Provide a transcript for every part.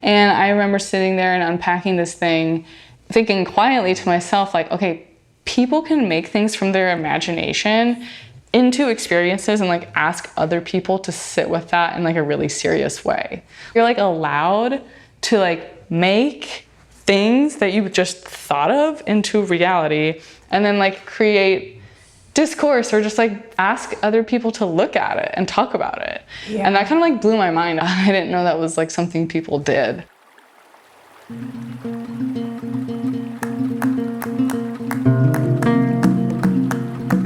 And I remember sitting there and unpacking this thing, thinking quietly to myself, like, okay, people can make things from their imagination into experiences and like ask other people to sit with that in like a really serious way. You're like allowed to like make things that you just thought of into reality and then like create discourse or just like ask other people to look at it and talk about it. Yeah. And that kind of like blew my mind. I didn't know that was like something people did.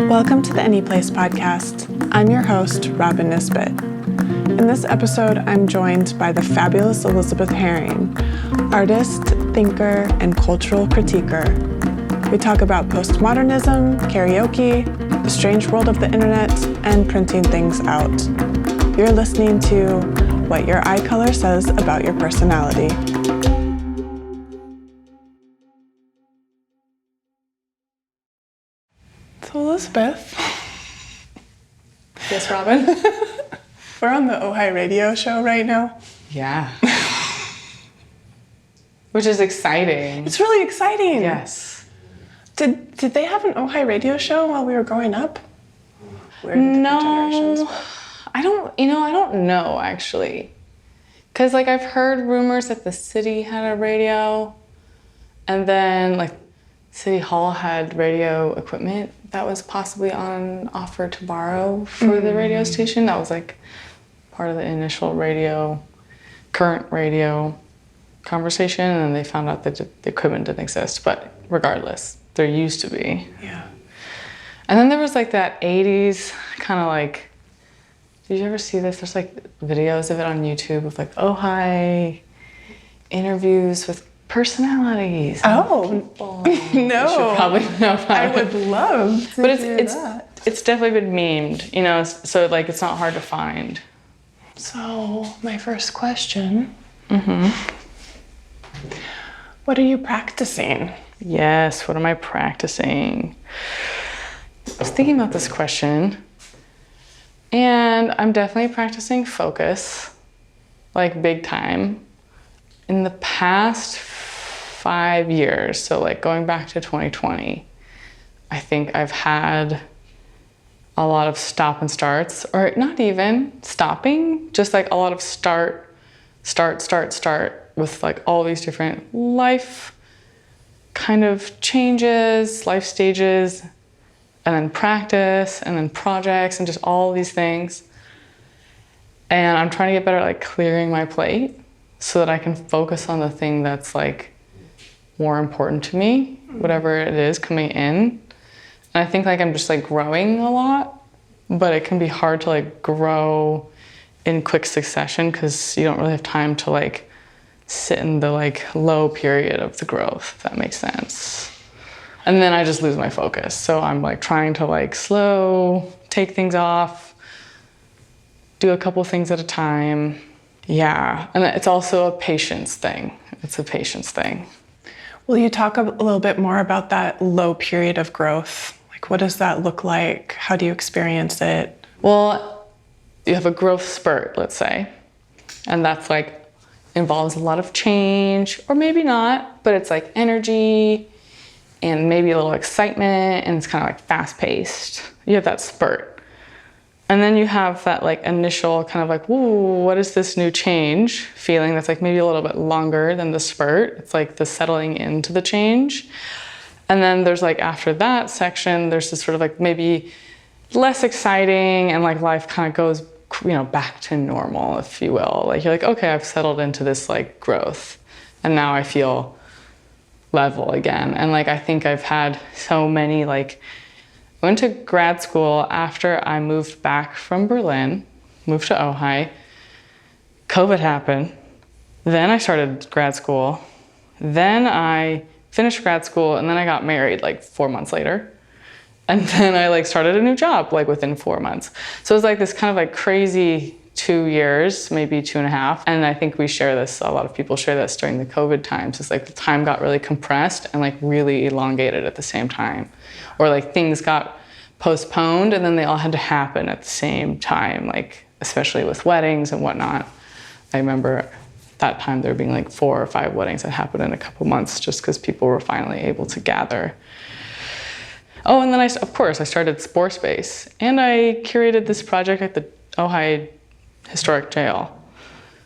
Welcome to the Any Place podcast. I'm your host, Robin Nisbet. In this episode, I'm joined by the fabulous Elizabeth Herring, artist, thinker, and cultural critiquer. We talk about postmodernism, karaoke, the strange world of the internet, and printing things out. You're listening to What Your Eye Color Says About Your Personality. So Elizabeth. Yes, Robin? We're on the Ojai radio show right now. Yeah. Which is exciting. It's really exciting. Yes. Did they have an Ojai radio show while we were growing up? No, I don't know actually. Cause like I've heard rumors that the city had a radio and then like City Hall had radio equipment that was possibly on offer to borrow for the radio station. That was like part of the initial current radio conversation, and then they found out that the equipment didn't exist. But regardless, there used to be. Yeah. And then there was like that 80s kind of like, did you ever see this? There's like videos of it on YouTube of like Ojai interviews with personalities. Oh, no. You should probably know about I would love to hear that. It's definitely been memed, you know, so like it's not hard to find. So my first question, what are you practicing? Yes, what am I practicing? I was thinking about this question, and I'm definitely practicing focus, like big time. In the past 5 years, so like going back to 2020, I think I've had a lot of stop and starts, or not even stopping, just like a lot of start with like all these different life kind of changes, life stages, and then practice, and then projects, and just all these things. And I'm trying to get better at like clearing my plate so that I can focus on the thing that's like more important to me, whatever it is coming in. And I think like I'm just like growing a lot, but it can be hard to like grow in quick succession because you don't really have time to like sit in the like low period of the growth, if that makes sense. And then I just lose my focus. So I'm like trying to like slow, take things off, do a couple things at a time. Yeah, and it's also a patience thing. It's a patience thing. Will you talk a little bit more about that low period of growth? Like, what does that look like? How do you experience it? Well, you have a growth spurt, let's say, and that's like involves a lot of change, or maybe not, but it's like energy and maybe a little excitement, and it's kind of like fast-paced. You have that spurt. And then you have that like initial kind of like, whoa, what is this new change feeling that's like maybe a little bit longer than the spurt. It's like the settling into the change. And then there's like after that section, there's this sort of like maybe less exciting, and like life kind of goes, you know, back to normal, if you will. Like you're like, okay, I've settled into this like growth, and now I feel level again. And like I think I've had so many like, I went to grad school after I moved back from Berlin, moved to Ojai. COVID happened. Then I started grad school. Then I finished grad school, and then I got married like 4 months later. And then I like started a new job like within 4 months. So it was like this kind of like crazy 2 years, maybe 2.5. And I think we share this, a lot of people share this during the COVID times. It's like the time got really compressed and like really elongated at the same time. Or like things got postponed and then they all had to happen at the same time, like especially with weddings and whatnot. I remember that time there being like 4 or 5 weddings that happened in a couple months just because people were finally able to gather. Oh, and then I started Spore Space, and I curated this project at the Ojai Historic Jail.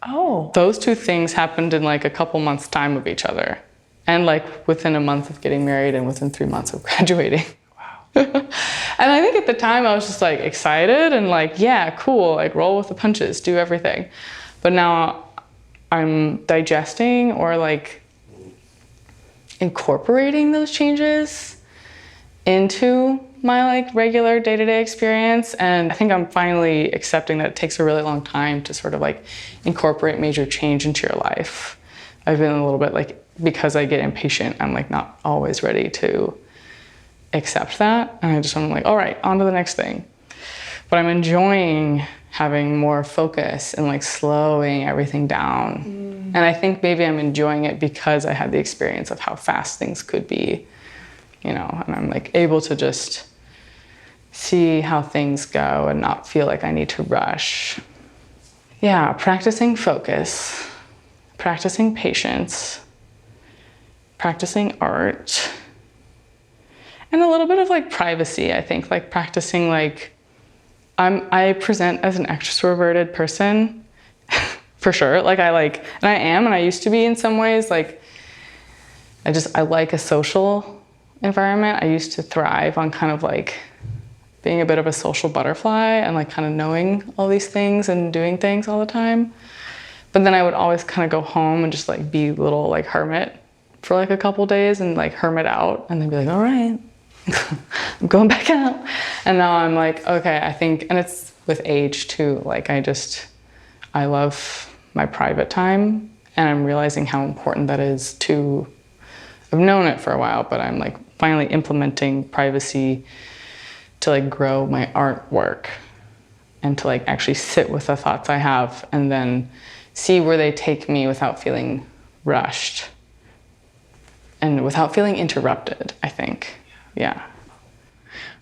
Oh. Those 2 things happened in like a couple months' time of each other, and like within a month of getting married and within 3 months of graduating. Wow. And I think at the time I was just like excited and like, yeah, cool, like roll with the punches, do everything. But now I'm digesting or like incorporating those changes into my like regular day-to-day experience. And I think I'm finally accepting that it takes a really long time to sort of like incorporate major change into your life. I've been a little bit like, because I get impatient, I'm like not always ready to accept that. And I'm like, all right, on to the next thing. But I'm enjoying having more focus and like slowing everything down. And I think maybe I'm enjoying it because I had the experience of how fast things could be, you know, and I'm like able to just see how things go and not feel like I need to rush. Yeah, practicing focus, practicing patience, practicing art, and a little bit of like privacy, I think, like practicing like, I present as an extroverted person, for sure. Like and I am, and I used to be in some ways, like, I like a social environment. I used to thrive on kind of like being a bit of a social butterfly and like kind of knowing all these things and doing things all the time. But then I would always kind of go home and just like be a little like hermit for like a couple days and like hermit out and then be like, all right, I'm going back out. And now I'm like, okay, I think, and it's with age too, like I love my private time, and I'm realizing how important that is to, I've known it for a while, but I'm like finally implementing privacy to like grow my artwork and to like actually sit with the thoughts I have and then see where they take me without feeling rushed and without feeling interrupted, I think. Yeah.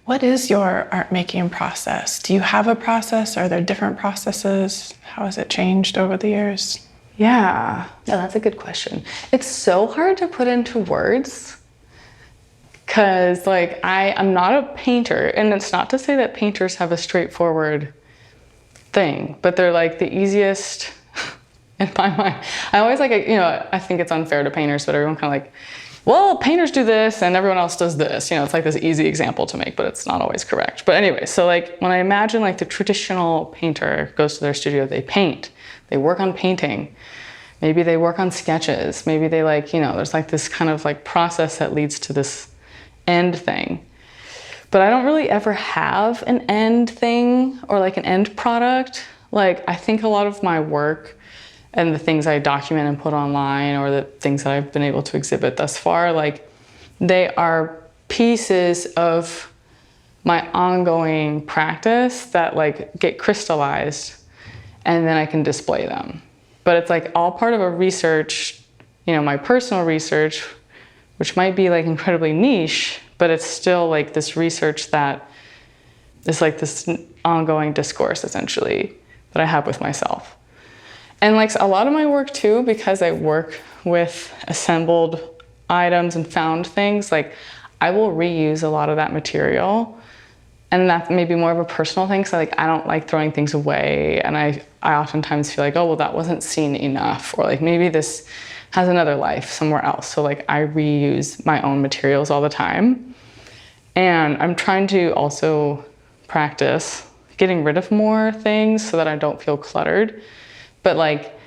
What is your art making process? Do you have a process? Are there different processes? How has it changed over the years? Yeah, no, that's a good question. It's so hard to put into words because like I'm not a painter, and it's not to say that painters have a straightforward thing, but they're like the easiest in my mind. I always like, you know, I think it's unfair to painters, but everyone kind of like, well, painters do this and everyone else does this. You know, it's like this easy example to make, but it's not always correct. But anyway, so like when I imagine like the traditional painter goes to their studio, they paint, they work on painting, maybe they work on sketches, maybe they like, you know, there's like this kind of like process that leads to this end thing. But I don't really ever have an end thing or like an end product. Like I think a lot of my work and the things I document and put online, or the things that I've been able to exhibit thus far, like they are pieces of my ongoing practice that like get crystallized and then I can display them. But it's like all part of a research, you know, my personal research, which might be like incredibly niche, but it's still like this research that is like this ongoing discourse essentially that I have with myself. And like a lot of my work too, because I work with assembled items and found things, like I will reuse a lot of that material. And that may be more of a personal thing, so like I don't like throwing things away, and I oftentimes feel like, oh well, that wasn't seen enough, or like maybe this has another life somewhere else. So like I reuse my own materials all the time. And I'm trying to also practice getting rid of more things so that I don't feel cluttered. But like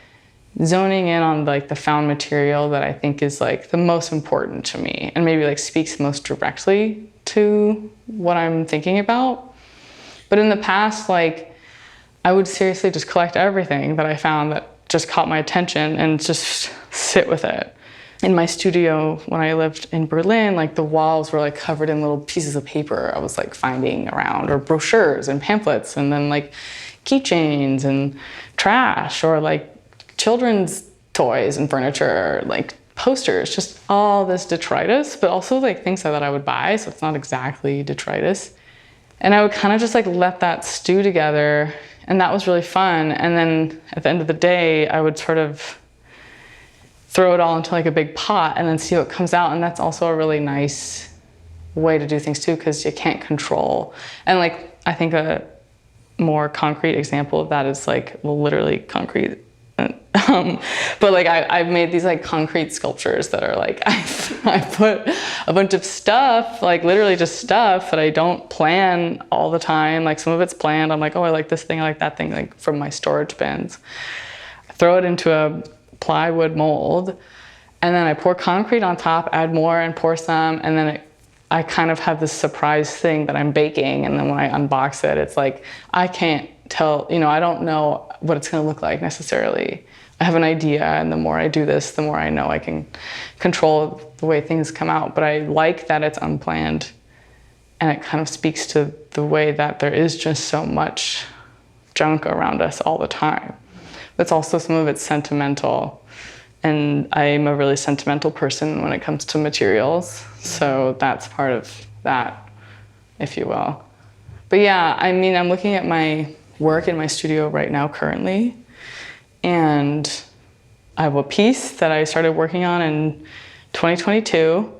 zoning in on like the found material that I think is like the most important to me and maybe like speaks most directly to what I'm thinking about. But in the past, like I would seriously just collect everything that I found that just caught my attention and just sit with it. In my studio when I lived in Berlin, like the walls were like covered in little pieces of paper I was like finding around, or brochures and pamphlets, and then like keychains and trash, or like children's toys and furniture, like posters, just all this detritus, but also like things that I would buy, so it's not exactly detritus. And I would kind of just like let that stew together, and that was really fun. And then at the end of the day, I would sort of throw it all into like a big pot and then see what comes out. And that's also a really nice way to do things too, because you can't control. And like, I think a more concrete example of that is like literally concrete. But like I've made these like concrete sculptures that are like, I put a bunch of stuff, like literally just stuff that I don't plan all the time. Like some of it's planned. I'm like, oh, I like this thing, I like that thing, like from my storage bins. I throw it into a plywood mold, and then I pour concrete on top, add more and pour some, and then I kind of have this surprise thing that I'm baking. And then when I unbox it, it's like, I can't tell, I don't know what it's going to look like necessarily. I have an idea, and the more I do this, the more I know I can control the way things come out. But I like that it's unplanned, and it kind of speaks to the way that there is just so much junk around us all the time. But it's also, some of it's sentimental, and I'm a really sentimental person when it comes to materials, so that's part of that, if you will. But yeah, I mean, I'm looking at my work in my studio right now currently, and I have a piece that I started working on in 2022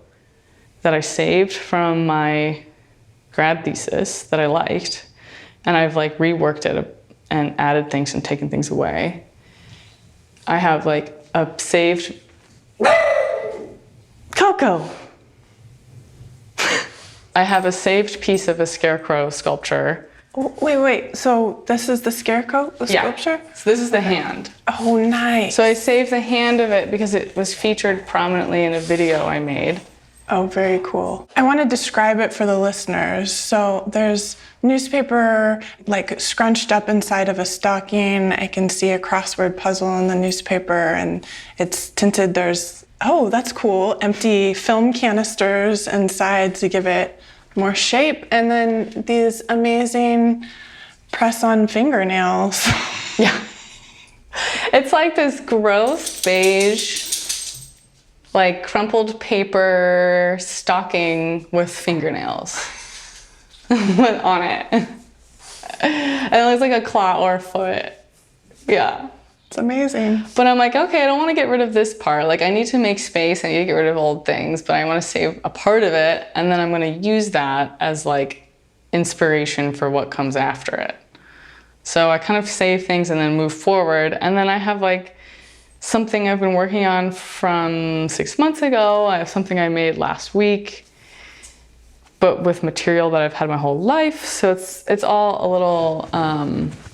that I saved from my grad thesis that I liked, and I've like reworked it and added things and taken things away. I have like a saved Coco. I have a saved piece of a scarecrow sculpture. Wait. So this is the scarecrow, the sculpture? So this is the hand. Oh, nice. So I saved the hand of it because it was featured prominently in a video I made. Oh, very cool. I want to describe it for the listeners. So there's newspaper like scrunched up inside of a stocking. I can see a crossword puzzle in the newspaper, and it's tinted. There's, oh, that's cool, empty film canisters inside to give it more shape. And then these amazing press-on fingernails. Yeah. It's like this gross beige, like crumpled paper stocking with fingernails on it. And it looks like a claw or a foot. Yeah. It's amazing. But I'm like, okay, I don't want to get rid of this part. Like, I need to make space. I need to get rid of old things, but I want to save a part of it. And then I'm going to use that as like inspiration for what comes after it. So I kind of save things and then move forward. And then I have like something I've been working on from 6 months ago. I have something I made last week, but with material that I've had my whole life. So it's all a little,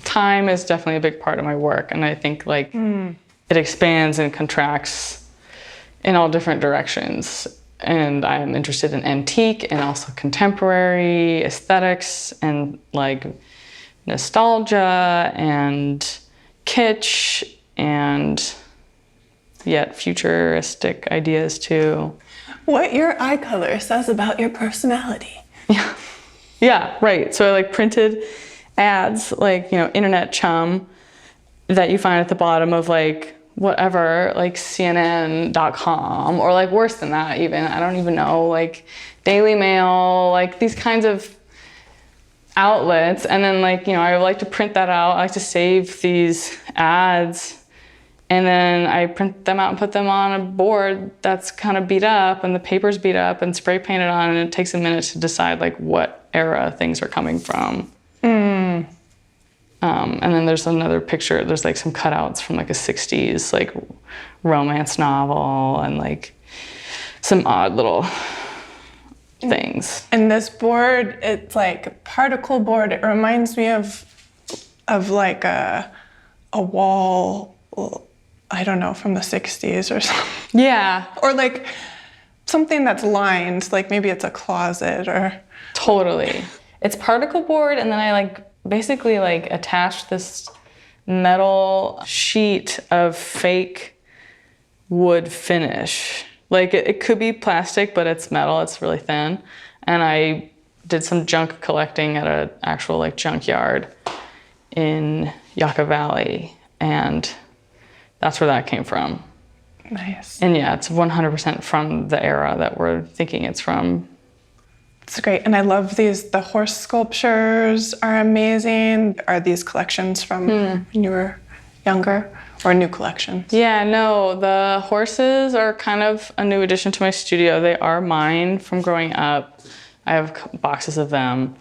time is definitely a big part of my work. And I think like it expands and contracts in all different directions. And I'm interested in antique and also contemporary aesthetics and like nostalgia and kitsch and yet futuristic ideas too. What your eye color says about your personality. Yeah, right. So I like printed ads, like, internet chum that you find at the bottom of like whatever, like CNN.com, or like worse than that even, I don't even know, like Daily Mail, like these kinds of outlets. And then like, I like to print that out. I like to save these ads, and then I print them out and put them on a board that's kind of beat up, and the paper's beat up and spray painted on, and it takes a minute to decide like what era things are coming from. And then there's another picture, there's like some cutouts from like a 60s like romance novel and like some odd little things. And this board, it's like particle board. It reminds me of like a wall, I don't know, from the 60s or something. Yeah. Or like something that's lined, like maybe it's a closet or... Totally. It's particle board, and then I like basically like attached this metal sheet of fake wood finish. Like it could be plastic, but it's metal, it's really thin. And I did some junk collecting at an actual like junkyard in Yucca Valley, and that's where that came from. Nice. And yeah, it's 100% from the era that we're thinking it's from. It's great. And I love these, the horse sculptures are amazing. Are these collections from when you were younger? or new collections? Yeah, no, the horses are kind of a new addition to my studio. They are mine from growing up. I have boxes of them.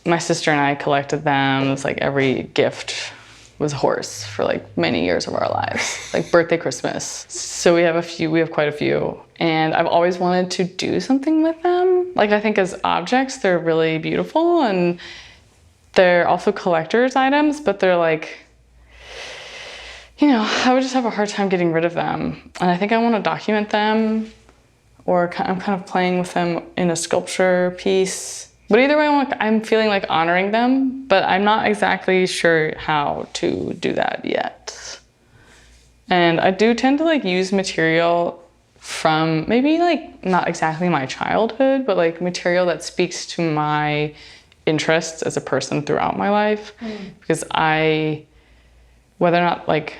My sister and I collected them. It was like every gift was a horse for like many years of our lives, like birthday, Christmas. So we have quite a few. And I've always wanted to do something with them. Like, I think as objects, they're really beautiful, and they're also collector's items, but they're like, you know, I would just have a hard time getting rid of them. And I think I want to document them, or I'm kind of playing with them in a sculpture piece. But either way, I'm feeling like honoring them, but I'm not exactly sure how to do that yet. And I do tend to like use material from maybe like not exactly my childhood, but like material that speaks to my interests as a person throughout my life. Because whether or not like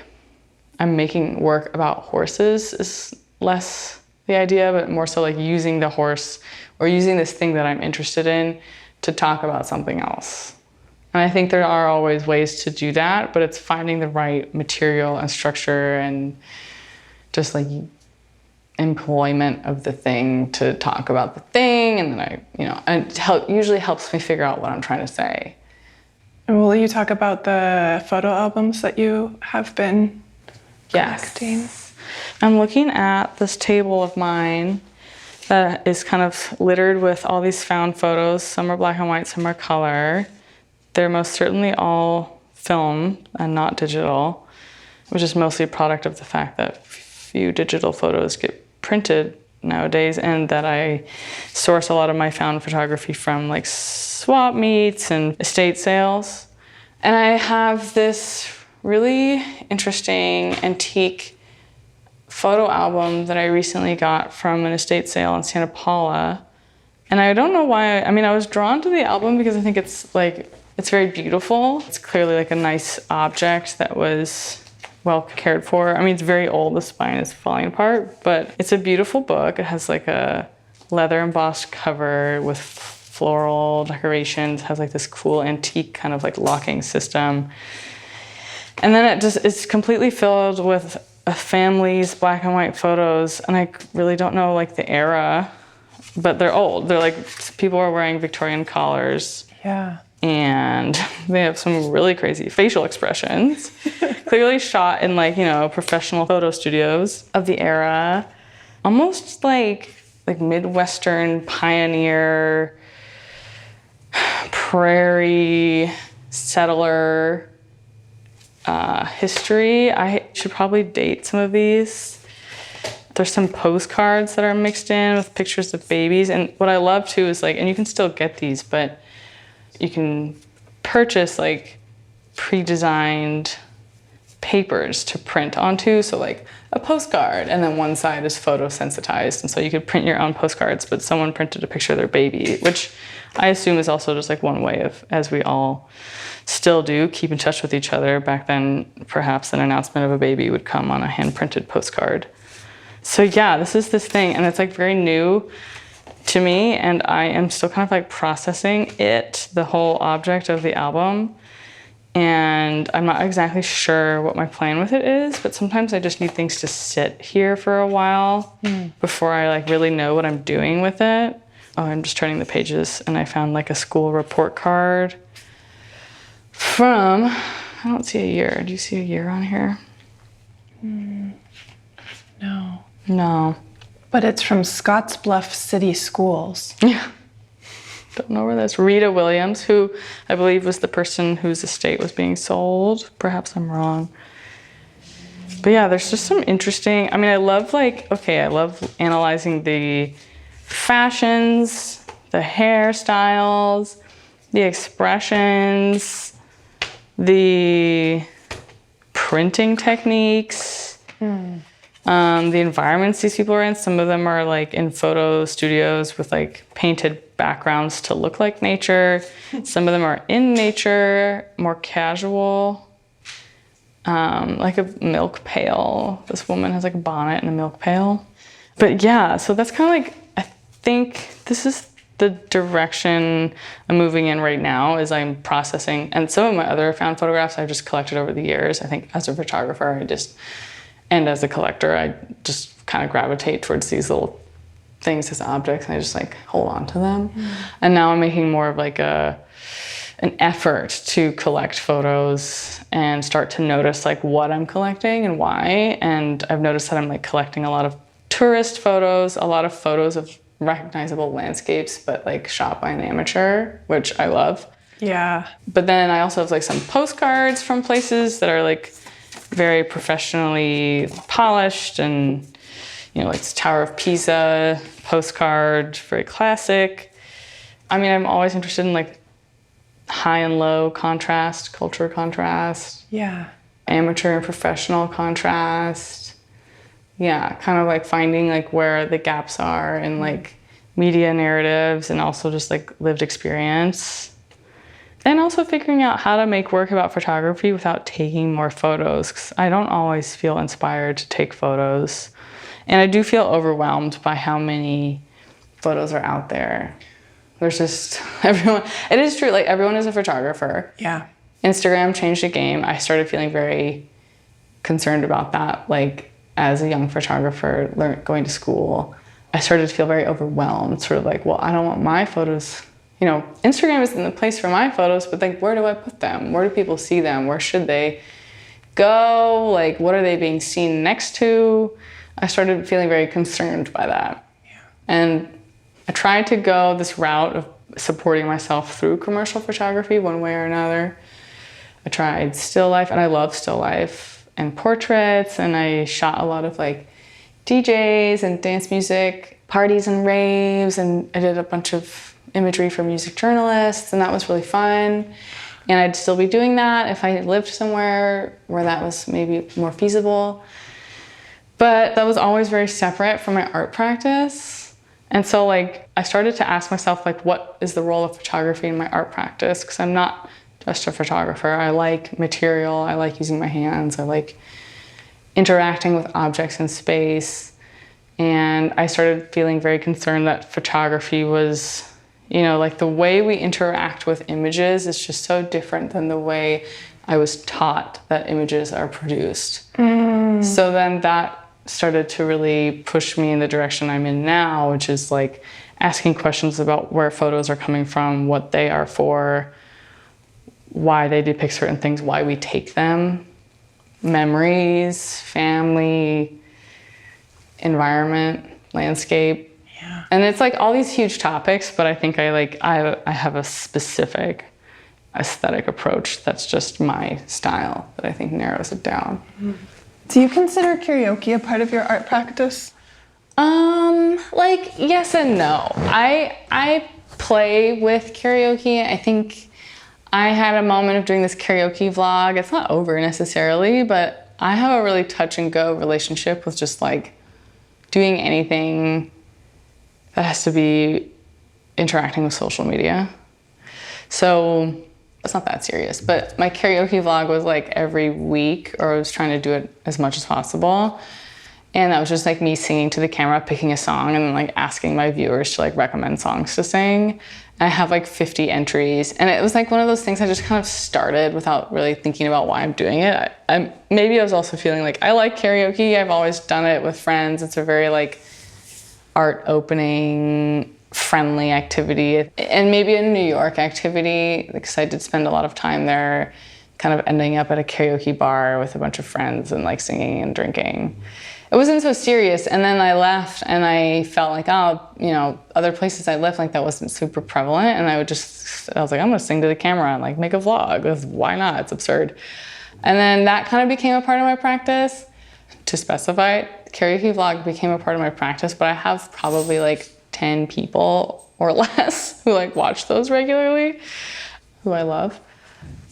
I'm making work about horses is less the idea, but more so like using the horse or using this thing that I'm interested in to talk about something else. And I think there are always ways to do that, but it's finding the right material and structure and just like employment of the thing to talk about the thing. And then it usually helps me figure out what I'm trying to say. And will you talk about the photo albums that you have been collecting? Yes. I'm looking at this table of mine that is kind of littered with all these found photos. Some are black and white, some are color. They're most certainly all film and not digital, which is mostly a product of the fact that few digital photos get printed nowadays, and that I source a lot of my found photography from like swap meets and estate sales. And I have this really interesting antique photo album that I recently got from an estate sale in Santa Paula. And I don't know why, I was drawn to the album because I think it's very beautiful. It's clearly like a nice object that was well cared for. It's very old, the spine is falling apart, but it's a beautiful book. It has like a leather embossed cover with floral decorations, has like this cool antique kind of like locking system. And then it's completely filled with a family's black and white photos, and I really don't know like the era, but they're old. They're like, people are wearing Victorian collars. Yeah. And they have some really crazy facial expressions, clearly shot in like, professional photo studios of the era, almost like Midwestern pioneer, prairie settler history. I should probably date some of these. There's some postcards that are mixed in with pictures of babies. And what I love too is and you can still get these, but you can purchase like pre-designed papers to print onto. So like a postcard, and then one side is photosensitized. And so you could print your own postcards, but someone printed a picture of their baby, which I assume is also just like one way of, as we all still do, keep in touch with each other. Back then, perhaps an announcement of a baby would come on a hand-printed postcard. So yeah, this is this thing, and it's like very new to me, and I am still kind of like processing it, the whole object of the album. And I'm not exactly sure what my plan with it is, but sometimes I just need things to sit here for a while before I like really know what I'm doing with it. Oh, I'm just turning the pages, and I found like a school report card from, I don't see a year. Do you see a year on here? No. No. But it's from Scottsbluff City Schools. Yeah. Don't know where that's. Rita Williams, who I believe was the person whose estate was being sold. Perhaps I'm wrong. But yeah, there's just some interesting, I love I love analyzing the fashions, the hairstyles, the expressions, the printing techniques, the environments these people are in. Some of them are like in photo studios with like painted backgrounds to look like nature. Some of them are in nature, more casual, like a milk pail. This woman has like a bonnet and a milk pail. But yeah, so that's kind of like, I think this is the direction I'm moving in right now is I'm processing, and some of my other found photographs I've just collected over the years. I think as a photographer, and as a collector, I just kind of gravitate towards these little things as objects, and I just like hold on to them. And now I'm making more of like an effort to collect photos and start to notice like what I'm collecting and why. And I've noticed that I'm like collecting a lot of tourist photos, a lot of photos of recognizable landscapes, but like shot by an amateur, which I love. Yeah. But then I also have like some postcards from places that are like very professionally polished, and like this Tower of Pisa postcard, very classic. I mean, I'm always interested in like high and low contrast, culture contrast. Yeah. Amateur and professional contrast. Yeah, kind of like finding like where the gaps are in like media narratives and also just like lived experience. And also figuring out how to make work about photography without taking more photos, because I don't always feel inspired to take photos. And I do feel overwhelmed by how many photos are out there. There's just everyone. It is true, like everyone is a photographer. Yeah. Instagram changed the game. I started feeling very concerned about that. Like as a young photographer going to school, I started to feel very overwhelmed, sort of like, well, I don't want my photos. Instagram isn't the place for my photos, but like, where do I put them? Where do people see them? Where should they go? Like, what are they being seen next to? I started feeling very concerned by that. Yeah. And I tried to go this route of supporting myself through commercial photography one way or another. I tried still life, and I love still life and portraits, and I shot a lot of like DJs and dance music, parties and raves, and I did a bunch of imagery for music journalists, and that was really fun. And I'd still be doing that if I lived somewhere where that was maybe more feasible. But that was always very separate from my art practice. And so like I started to ask myself, like, what is the role of photography in my art practice? Because I'm not just a photographer. I like material, I like using my hands, I like interacting with objects in space. And I started feeling very concerned that photography was, like the way we interact with images is just so different than the way I was taught that images are produced. So then that started to really push me in the direction I'm in now, which is like asking questions about where photos are coming from, what they are for, why they depict certain things, why we take them, memories, family, environment, landscape. Yeah. And it's like all these huge topics, but I think I have a specific aesthetic approach that's just my style that I think narrows it down. Do you consider karaoke a part of your art practice? Like yes and no. I play with karaoke. I think I had a moment of doing this karaoke vlog. It's not over necessarily, but I have a really touch and go relationship with just like doing anything that has to be interacting with social media. So it's not that serious, but my karaoke vlog was like every week, or I was trying to do it as much as possible. And that was just like me singing to the camera, picking a song, and then like asking my viewers to like recommend songs to sing. I have like 50 entries, and it was like one of those things I just kind of started without really thinking about why I'm doing it. Maybe I was also feeling like I like karaoke. I've always done it with friends. It's a very like art opening, friendly activity, and maybe a New York activity, because I did spend a lot of time there, kind of ending up at a karaoke bar with a bunch of friends and like singing and drinking. It wasn't so serious, and then I left and I felt like, other places I lived, like that wasn't super prevalent, and I was like, I'm gonna sing to the camera and like make a vlog, because why not? It's absurd. And then that kind of became a part of my practice. To specify, karaoke vlog became a part of my practice, but I have probably like 10 people or less who like watch those regularly, who I love.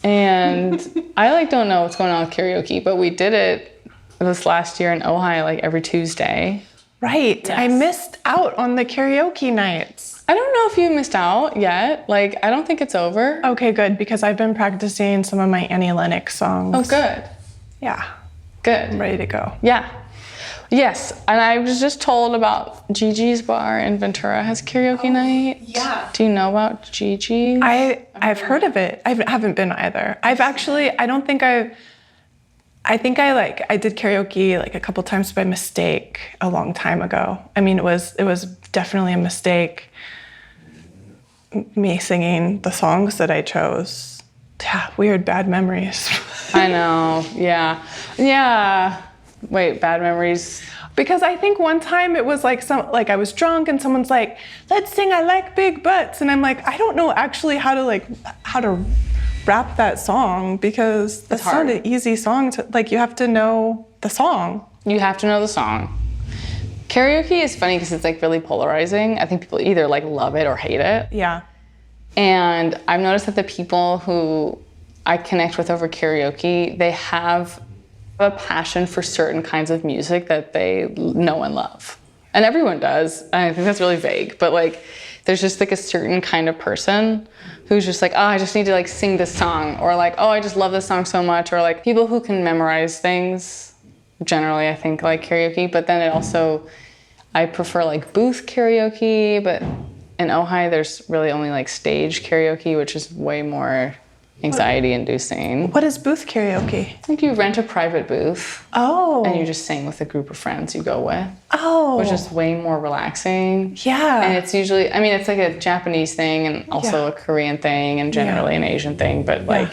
And I like don't know what's going on with karaoke, but we did it this last year in Ojai, like every Tuesday. Right. Yes. I missed out on the karaoke nights. I don't know if you missed out yet. Like, I don't think it's over. Okay, good, because I've been practicing some of my Annie Lennox songs. Oh, good. Yeah. Good. I'm ready to go. Yeah. Yes, and I was just told about Gigi's Bar in Ventura has karaoke night. Yeah. Do you know about Gigi's? I've heard of it. I haven't been either. I did karaoke like a couple times by mistake a long time ago. I mean, it was definitely a mistake, me singing the songs that I chose. Yeah, weird, bad memories. I know, yeah. Yeah. Wait, bad memories? Because I think one time it was like I was drunk and someone's like, let's sing I Like Big Butts. And I'm like, I don't know actually how to rap that song, because that's not an easy song to, like, you have to know the song. You have to know the song. Karaoke is funny because it's like really polarizing. I think people either like love it or hate it. Yeah. And I've noticed that the people who I connect with over karaoke, they have a passion for certain kinds of music that they know and love. And everyone does. I think that's really vague, but like there's just like a certain kind of person who's just like, oh, I just need to like sing this song, or like, oh, I just love this song so much, or like people who can memorize things. Generally, I think like karaoke, but then it also, I prefer like booth karaoke, but in Ojai, there's really only like stage karaoke, which is way more anxiety inducing. What is booth karaoke? I think you rent a private booth. Oh. And you just sing with a group of friends you go with. Oh. Which is way more relaxing. Yeah. And it's usually, I mean, it's like a Japanese thing and also a Korean thing and generally an Asian thing, but like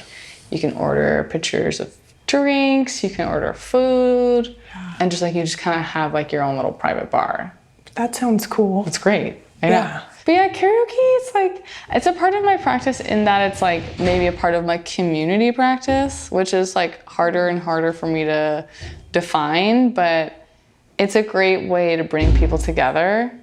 you can order pictures of drinks, you can order food, and just like you just kind of have like your own little private bar. That sounds cool. It's great. I know. But yeah, karaoke, it's like, it's a part of my practice in that it's like maybe a part of my community practice, which is like harder and harder for me to define, but it's a great way to bring people together.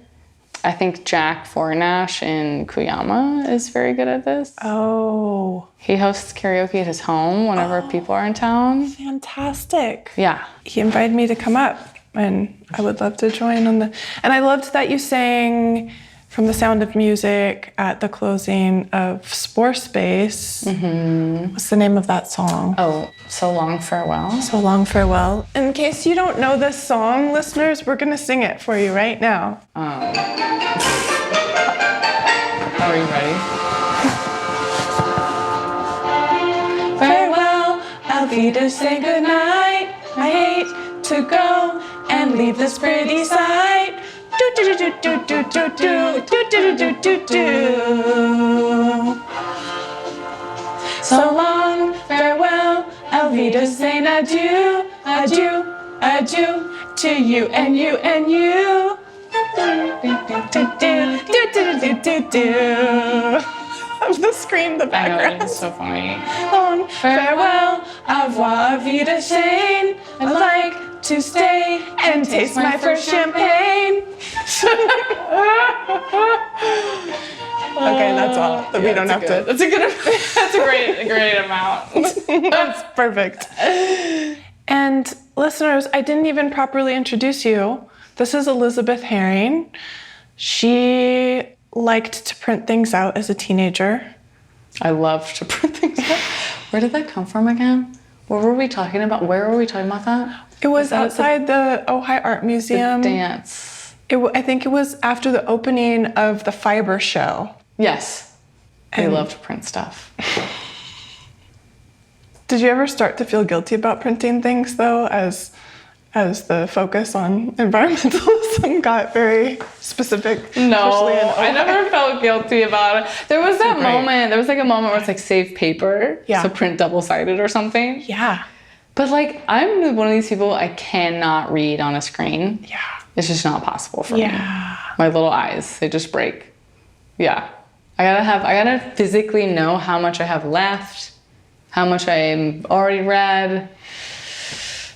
I think Jack Fornash in Kuyama is very good at this. Oh. He hosts karaoke at his home whenever people are in town. Fantastic. Yeah. He invited me to come up, and I would love to join on the, and I loved that you sang From the Sound of Music at the closing of Spore Space. Mm-hmm. What's the name of that song? Oh, So Long Farewell. So Long Farewell. In case you don't know this song, listeners, we're gonna sing it for you right now. Are you ready? Farewell, Auf Wiedersehen, say goodnight. I hate to go and leave this pretty sight. Do do do do do do do do do do do do. So long, farewell, Auf Wiedersehen, adieu, adieu, adieu to you and you and you. Do do do do do do do. The screen, the background. I know, it's so funny. Long farewell, au revoir, Wiedersehen. I'd like to stay and taste my first champagne. Okay, that's all. But we don't have to. That's a good. That's a great amount. That's perfect. And listeners, I didn't even properly introduce you. This is Elizabeth Herring. She liked to print things out as a teenager. I love to print things out. Where did that come from again? What were we talking about? Where were we talking about that? It was outside the Ojai Art Museum. The dance. I think it was after the opening of the Fiber Show. Yes. I love to print stuff. Did you ever start to feel guilty about printing things, though, as the focus on environmentalism got very specific? No, I never felt guilty about it. There was that moment, there was like a moment where it's like save paper, so print double-sided or something. Yeah. But like, I'm one of these people, I cannot read on a screen. Yeah. It's just not possible for me. My little eyes, they just break. Yeah. I gotta physically know how much I have left, how much I'm already read.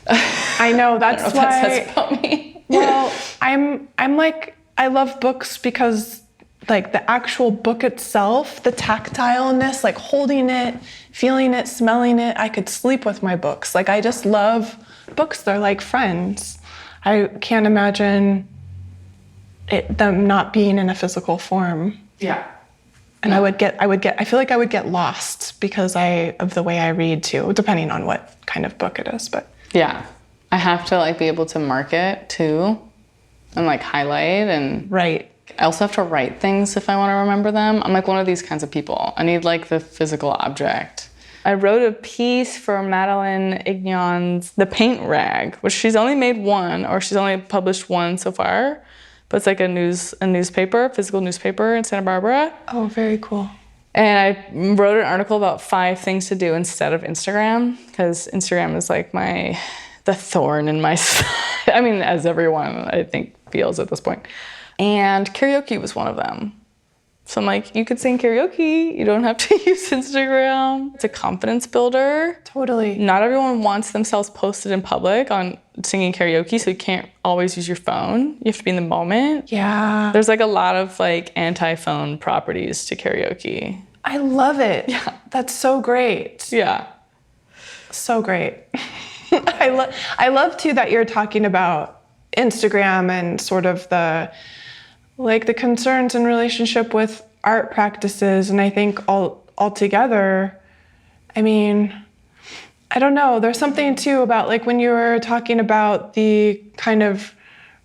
I know, that's I don't know why. What that says about me. Well, I'm like, I love books because like the actual book itself, the tactileness, like holding it, feeling it, smelling it, I could sleep with my books. Like I just love books. They're like friends. I can't imagine them not being in a physical form. Yeah. And I feel like I would get lost because of the way I read too, depending on what kind of book it is, but. Yeah. I have to like be able to market too and like highlight, and Right. I also have to write things if I want to remember them. I'm like one of these kinds of people. I need like the physical object. I wrote a piece for Madeline Ignon's The Paint Rag, which she's only made one, or she's only published one so far, but it's like a newspaper, physical newspaper in Santa Barbara. Oh, very cool. And I wrote an article about 5 things to do instead of Instagram, because Instagram is like the thorn in my side. I mean, as everyone I think feels at this point. And karaoke was one of them. So I'm like, you could sing karaoke, you don't have to use Instagram. It's a confidence builder. Totally. Not everyone wants themselves posted in public on singing karaoke, so you can't always use your phone. You have to be in the moment. Yeah. There's like a lot of like anti-phone properties to karaoke. I love it. Yeah. That's so great. Yeah. So great. I love too that you're talking about Instagram and sort of the concerns in relationship with art practices. And I think altogether, I mean, I don't know, there's something too about like when you were talking about the kind of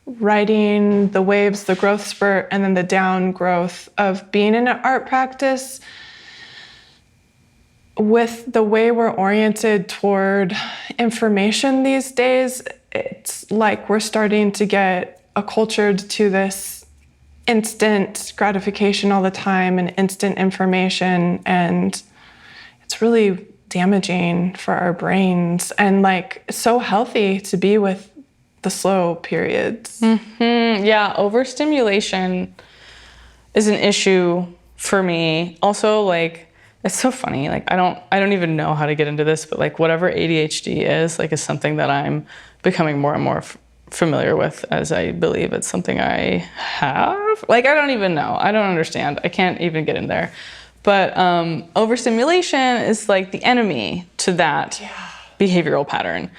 riding the waves, the growth spurt, and then the down growth of being in an art practice. With the way we're oriented toward information these days, it's like we're starting to get accultured to this instant gratification all the time and instant information, and it's really damaging for our brains, and like so healthy to be with the slow periods. Mm-hmm. Yeah, overstimulation is an issue for me. Also, like, it's so funny. Like, I don't even know how to get into this, but like whatever ADHD is something that I'm becoming more and more familiar with, as I believe it's something I have. Like, I don't even know. I don't understand. I can't even get in there. But overstimulation is like the enemy to that behavioral pattern.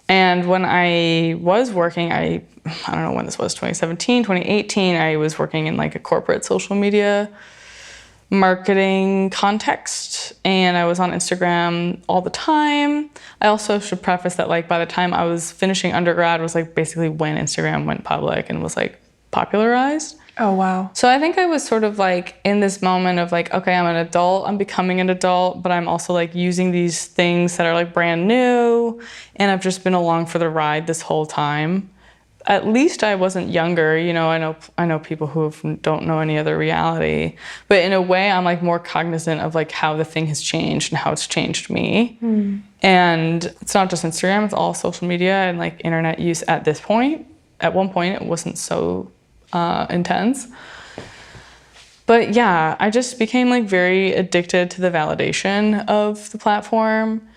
And when I was working, I don't know when this was, 2017, 2018, I was working in like a corporate social media marketing context, and I was on Instagram all the time. I also should preface that like by the time I was finishing undergrad was like basically when Instagram went public and was like popularized. Oh, wow. So I think I was sort of like in this moment of like, okay, I'm an adult, I'm becoming an adult, but I'm also like using these things that are like brand new, and I've just been along for the ride this whole time. At least I wasn't younger, you know. I know people who don't know any other reality, but in a way I'm like more cognizant of like how the thing has changed and how it's changed me. And it's not just Instagram, it's all social media and like internet use at this point. At one point it wasn't so intense. But yeah, I just became like very addicted to the validation of the platform.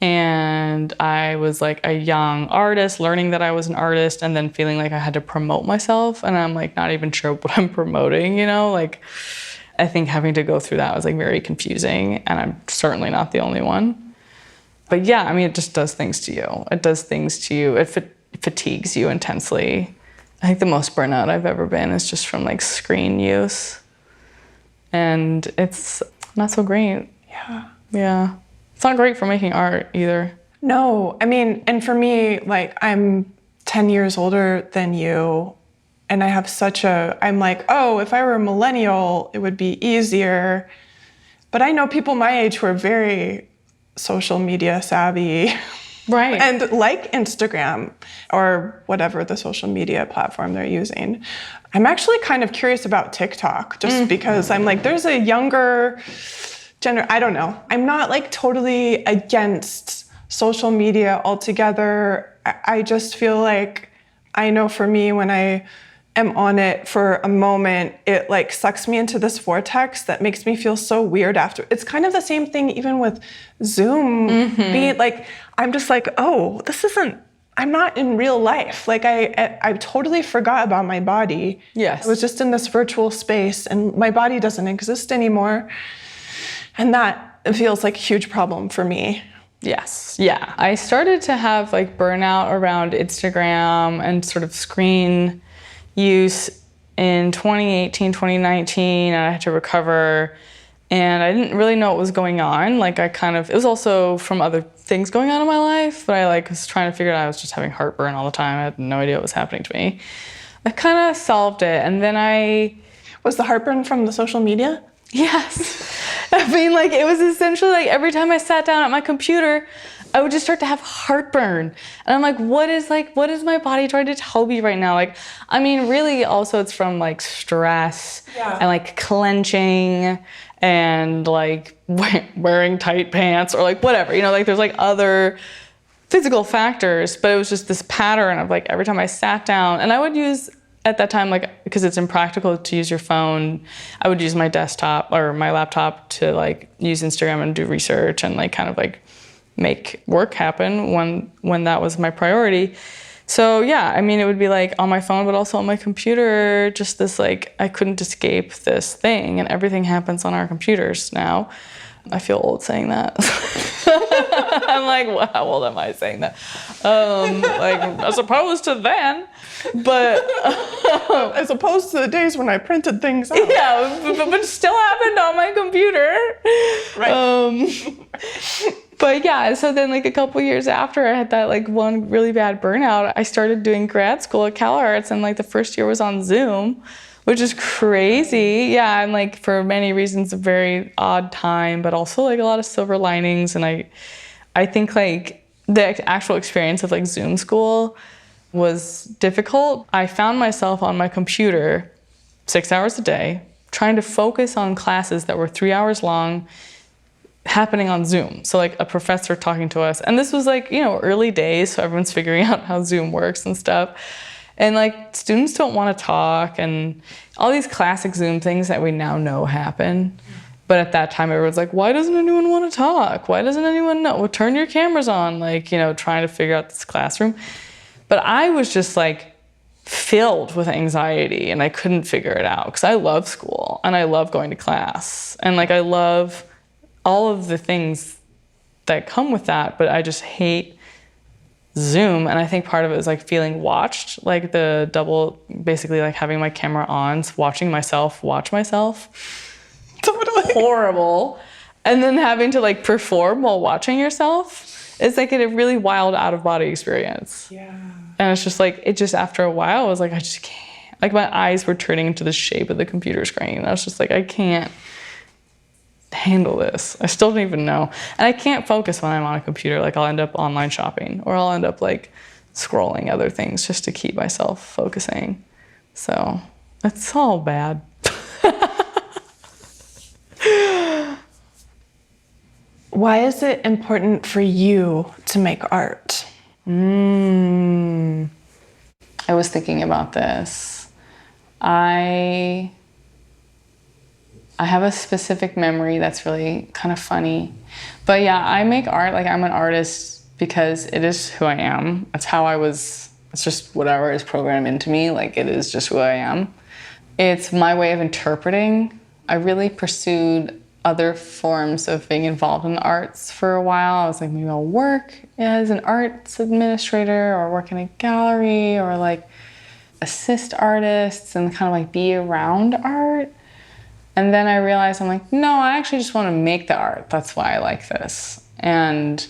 And I was like a young artist, learning that I was an artist, and then feeling like I had to promote myself. And I'm like not even sure what I'm promoting, you know? Like, I think having to go through that was like very confusing, and I'm certainly not the only one. But yeah, I mean, it just does things to you. It does things to you. It fatigues you intensely. I think the most burnout I've ever been is just from like screen use. And it's not so great. Yeah. It's not great for making art either. No, I mean, and for me, like I'm 10 years older than you, and I have I'm like, oh, if I were a millennial, it would be easier. But I know people my age who are very social media savvy. Right. And like Instagram or whatever the social media platform they're using. I'm actually kind of curious about TikTok, just because I'm like, there's a younger I don't know. I'm not like totally against social media altogether. I just feel like, I know for me, when I am on it for a moment, it like sucks me into this vortex that makes me feel so weird after. It's kind of the same thing even with Zoom. Being like, I'm just like, oh, I'm not in real life. Like I totally forgot about my body. Yes. I was just in this virtual space and my body doesn't exist anymore. And that feels like a huge problem for me. Yes. Yeah. I started to have like burnout around Instagram and sort of screen use in 2018, 2019, and I had to recover. And I didn't really know what was going on. Like it was also from other things going on in my life, but I like was trying to figure it out. I was just having heartburn all the time. I had no idea what was happening to me. I kind of solved it, and then Was the heartburn from the social media? Yes. I mean, like, it was essentially like every time I sat down at my computer, I would just start to have heartburn. And I'm like, what is my body trying to tell me right now? Like, I mean, really also it's from like stress and like clenching and like wearing tight pants or like whatever, like there's like other physical factors, but it was just this pattern of like every time I sat down, and I would use at that time, like, because it's impractical to use your phone, I would use my desktop or my laptop to like use Instagram and do research and like kind of like make work happen when that was my priority. So yeah, I mean, it would be like on my phone, but also on my computer, just this like, I couldn't escape this thing, and everything happens on our computers now. I feel old saying that. I'm like, well, how old am I saying that? Like, as opposed to then, but as opposed to the days when I printed things out. Yeah, but it still happened on my computer. Right. But yeah, so then like a couple years after I had that like one really bad burnout, I started doing grad school at CalArts, and like the first year was on Zoom, which is crazy. Yeah, and like for many reasons, a very odd time, but also like a lot of silver linings. And I think like the actual experience of like Zoom school was difficult. I found myself on my computer 6 hours a day, trying to focus on classes that were 3 hours long, happening on Zoom. So like a professor talking to us. And this was like, early days, so everyone's figuring out how Zoom works and stuff. And like students don't want to talk, and all these classic Zoom things that we now know happen. But at that time, everyone's like, why doesn't anyone want to talk? Why doesn't anyone know? Well, turn your cameras on, like, trying to figure out this classroom. But I was just like filled with anxiety, and I couldn't figure it out because I love school and I love going to class. And like, I love all of the things that come with that, but I just hate Zoom. And I think part of it is like feeling watched, like the double, basically like having my camera on, watching myself watch myself. Totally. Horrible. And then having to like perform while watching yourself. It's like a really wild out of body experience. Yeah. And it's just like, after a while, I was like, I just can't. Like my eyes were turning into the shape of the computer screen. And I was just like, I can't handle this. I still don't even know. And I can't focus when I'm on a computer. Like I'll end up online shopping, or I'll end up like scrolling other things just to keep myself focusing. So it's all bad. Why is it important for you to make art? I was thinking about this. I have a specific memory that's really kind of funny. But yeah, I make art, like I'm an artist because it is who I am. That's how I was, it's just whatever is programmed into me, like it is just who I am. It's my way of interpreting. I really pursued other forms of being involved in the arts for a while. I was like, maybe I'll work as an arts administrator or work in a gallery or like assist artists and kind of like be around art. And then I realized, I'm like, no, I actually just want to make the art. That's why I like this. And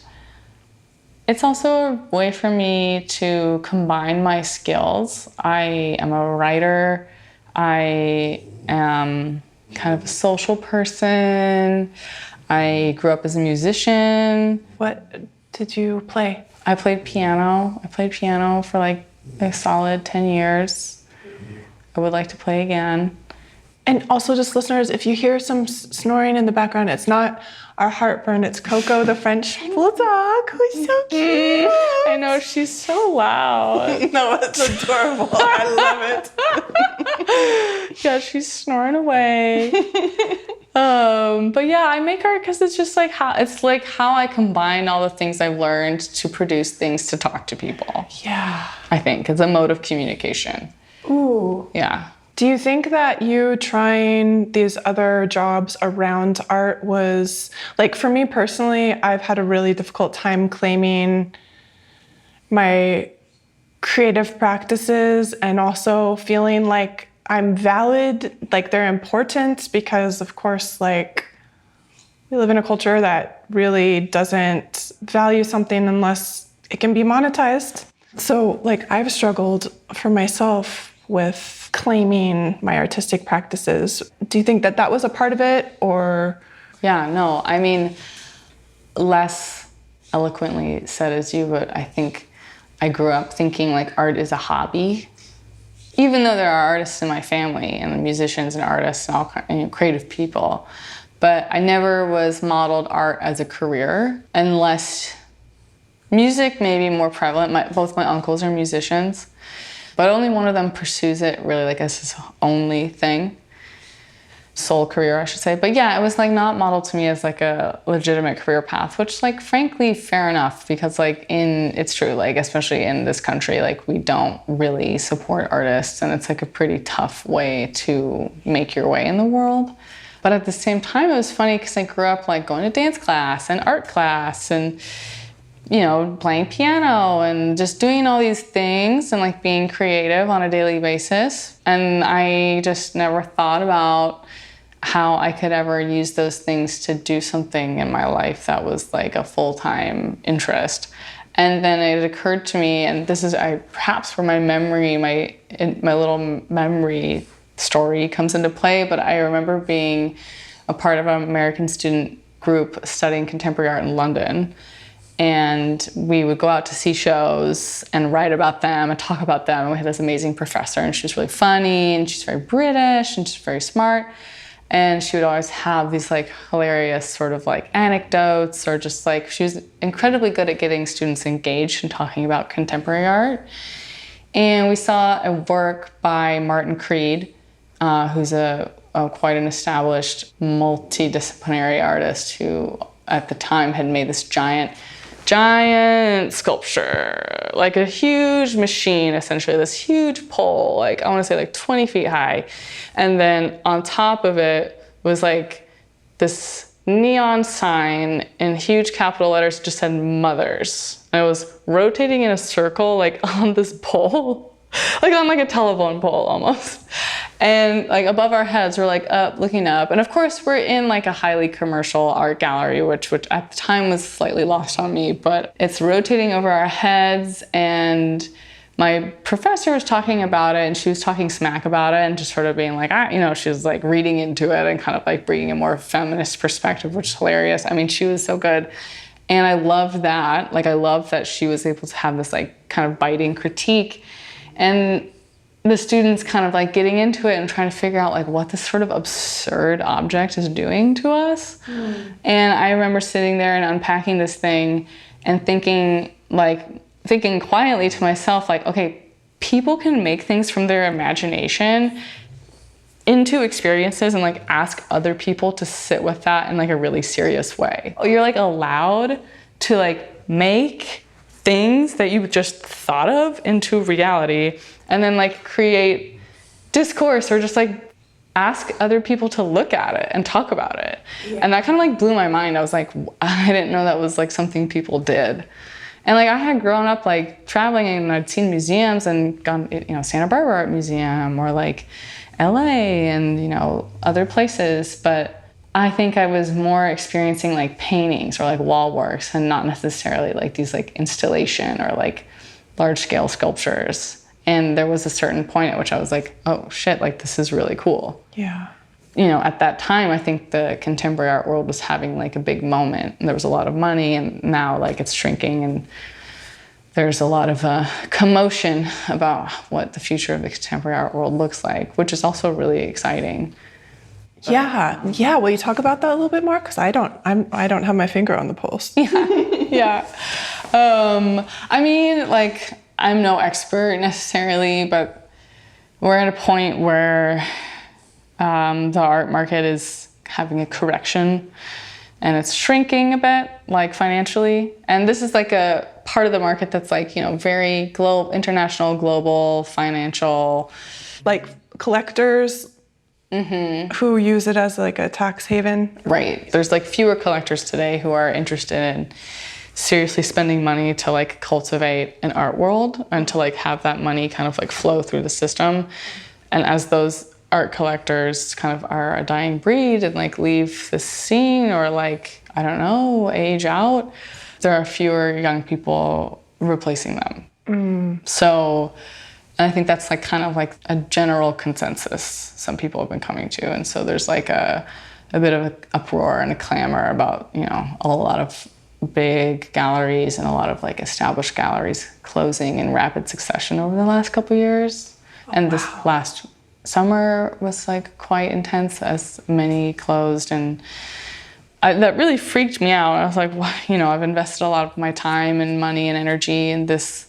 it's also a way for me to combine my skills. I am a writer. I am kind of a social person. I grew up as a musician. What did you play? I played piano. I played piano for like a solid 10 years. I would like to play again. And also, just listeners, if you hear some snoring in the background, it's not our heartburn, it's Coco, the French bulldog, who's so cute. I know, she's so loud. No, it's adorable. I love it. Yeah, she's snoring away. But yeah, I make art because it's just like how I combine all the things I've learned to produce things to talk to people. Yeah. I think it's a mode of communication. Ooh. Yeah. Do you think that you trying these other jobs around art was, like for me personally, I've had a really difficult time claiming my creative practices and also feeling like I'm valid, like they're important because of course, like We live in a culture that really doesn't value something unless it can be monetized. So, like, I've struggled for myself with claiming my artistic practices. Do you think that that was a part of it, or? Yeah, no, I mean, less eloquently said as you, but I think I grew up thinking like art is a hobby. Even though there are artists in my family and musicians and artists and all creative people, but I never was modeled art as a career, unless music may be more prevalent. Both my uncles are musicians, but only one of them pursues it really like as his only thing. Sole career, I should say. But yeah, it was like not modeled to me as like a legitimate career path, which like frankly fair enough, because like it's true, like especially in this country, like we don't really support artists, and it's like a pretty tough way to make your way in the world. But at the same time, it was funny because I grew up like going to dance class and art class and, you know, playing piano and just doing all these things and like being creative on a daily basis. And I just never thought about how I could ever use those things to do something in my life that was like a full-time interest. And then it occurred to me, and this is perhaps where my memory, my little memory story comes into play, but I remember being a part of an American student group studying contemporary art in London. And we would go out to see shows and write about them and talk about them. And we had this amazing professor, and she was really funny, and she's very British, and she's very smart. And she would always have these like hilarious sort of like anecdotes, or just like, she was incredibly good at getting students engaged and talking about contemporary art. And we saw a work by Martin Creed, who's quite an established multidisciplinary artist who at the time had made this giant sculpture, like a huge machine, essentially, this huge pole, like I want to say like 20 feet high. And then on top of it was like this neon sign in huge capital letters just said mothers. And it was rotating in a circle like on this pole, like on like a telephone pole almost. And like above our heads, we're like up, looking up. And of course we're in like a highly commercial art gallery, which at the time was slightly lost on me, but it's rotating over our heads. And my professor was talking about it, and she was talking smack about it and just sort of being like, she was like reading into it and kind of like bringing a more feminist perspective, which is hilarious. I mean, she was so good. And I loved that. Like, I loved that she was able to have this like kind of biting critique. And the students kind of like getting into it and trying to figure out like what this sort of absurd object is doing to us. And I remember sitting there and unpacking this thing and thinking quietly to myself, like, okay, people can make things from their imagination into experiences and like ask other people to sit with that in like a really serious way. You're like allowed to like make things that you just thought of into reality, and then like create discourse or just like ask other people to look at it and talk about it. Yeah. And that kind of like blew my mind. I was like, I didn't know that was like something people did. And like I had grown up like traveling, and I'd seen museums and gone, Santa Barbara Art Museum or like LA and, other places. But I think I was more experiencing like paintings or like wall works, and not necessarily like these like installation or like large scale sculptures. And there was a certain point at which I was like, oh shit, like this is really cool. Yeah. At that time, I think the contemporary art world was having like a big moment, and there was a lot of money, and now like it's shrinking, and there's a lot of commotion about what the future of the contemporary art world looks like, which is also really exciting. Yeah. Will you talk about that a little bit more? Because I don't have my finger on the pulse. Yeah. I mean, like, I'm no expert necessarily, but we're at a point where the art market is having a correction, and it's shrinking a bit, like financially. And this is like a part of the market that's like, very international, global, financial. Like collectors who use it as like a tax haven. Right. There's like fewer collectors today who are interested in seriously spending money to like cultivate an art world and to like have that money kind of like flow through the system. And as those art collectors kind of are a dying breed and like leave the scene or like, I don't know, age out, there are fewer young people replacing them. So I think that's like kind of like a general consensus some people have been coming to. And so there's like a bit of an uproar and a clamor about, you know, a lot of big galleries and a lot of like established galleries closing in rapid succession over the last couple of years. And this last summer was like quite intense as many closed, and that really freaked me out. I was like, well, you know, I've invested a lot of my time and money and energy in this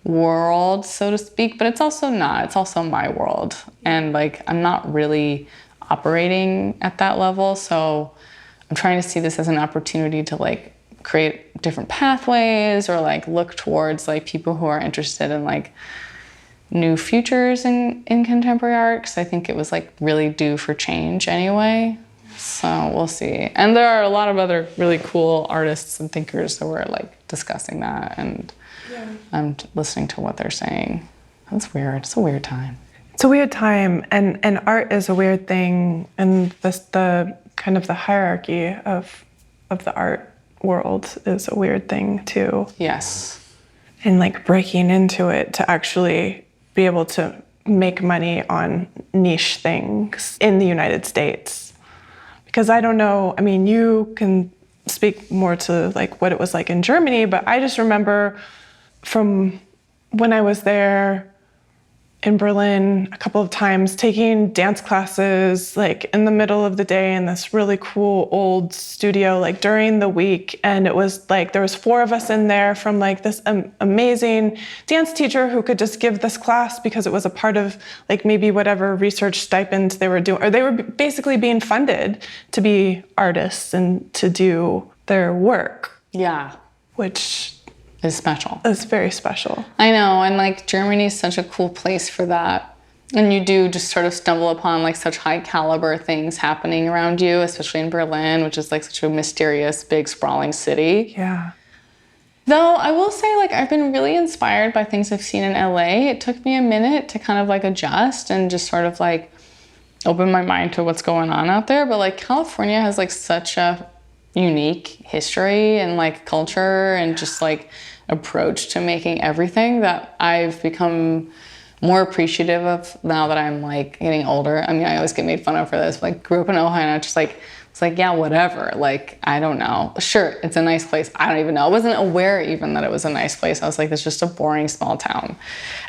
world, so to speak, but it's also not. It's also my world. And like, I'm not really operating at that level. So I'm trying to see this as an opportunity to like create different pathways or like look towards like people who are interested in like new futures in contemporary art. Because I think it was like really due for change anyway. So we'll see. And there are a lot of other really cool artists and thinkers that were like discussing that, and I'm listening to what they're saying. That's weird. It's a weird time. It's a weird time, and art is a weird thing, and the kind of the hierarchy of the art world is a weird thing too. Yes. And like breaking into it to actually be able to make money on niche things in the United States. Because I don't know, I mean, you can speak more to like what it was like in Germany, but I just remember from when I was there in Berlin a couple of times taking dance classes like in the middle of the day in this really cool old studio like during the week, and it was like there was 4 of us in there from like this amazing dance teacher who could just give this class because it was a part of like maybe whatever research stipend they were doing, or they were basically being funded to be artists and to do their work. Yeah. Which is special. It's very special. I know, and like Germany is such a cool place for that. And you do just sort of stumble upon like such high caliber things happening around you, especially in Berlin, which is like such a mysterious, big, sprawling city. Yeah. Though I will say, like, I've been really inspired by things I've seen in LA. It took me a minute to kind of like adjust and just sort of like open my mind to what's going on out there. But like California has like such a unique history and like culture and just like approach to making everything that I've become more appreciative of now that I'm like getting older. I mean, I always get made fun of for this, but like grew up in Ojai and I just like, it's like, yeah, whatever. Like, I don't know. Sure, it's a nice place. I don't even know. I wasn't aware even that it was a nice place. I was like, it's just a boring small town.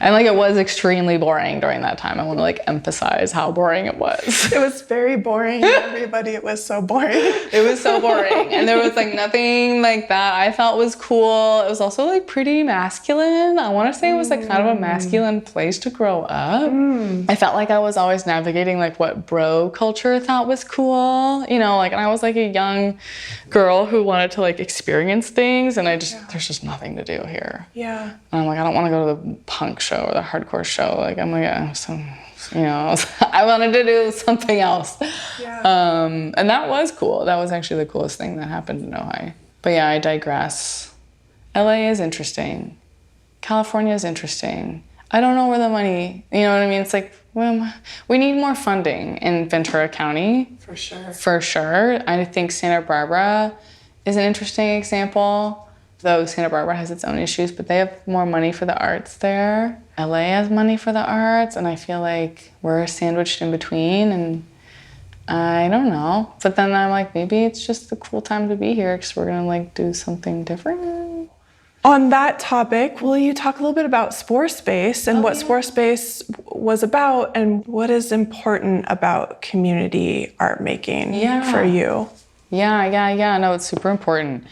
And like, it was extremely boring during that time. I want to like emphasize how boring it was. It was very boring. Everybody, it was so boring. It was so boring. And there was like nothing like that I felt was cool. It was also like pretty masculine. I want to say it was like kind of a masculine place to grow up. I felt like I was always navigating like what bro culture thought was cool, you know, like, and I was like a young girl who wanted to like experience things, and there's just nothing to do here. Yeah. And I'm like, I don't want to go to the punk show or the hardcore show. Like, I'm like, you know, I wanted to do something else. Yeah. And that was cool. That was actually the coolest thing that happened in Ojai. But yeah, I digress. LA is interesting. California is interesting. I don't know where the money, you know what I mean? It's like, well, we need more funding in Ventura County. For sure. For sure. I think Santa Barbara is an interesting example, though Santa Barbara has its own issues, but they have more money for the arts there. LA has money for the arts, and I feel like we're sandwiched in between, and I don't know. But then I'm like, maybe it's just a cool time to be here because we're going to like do something different. On that topic, will you talk a little bit about Spore Space and what Spore Space was about and what is important about community art making for you? Yeah. No, it's super important.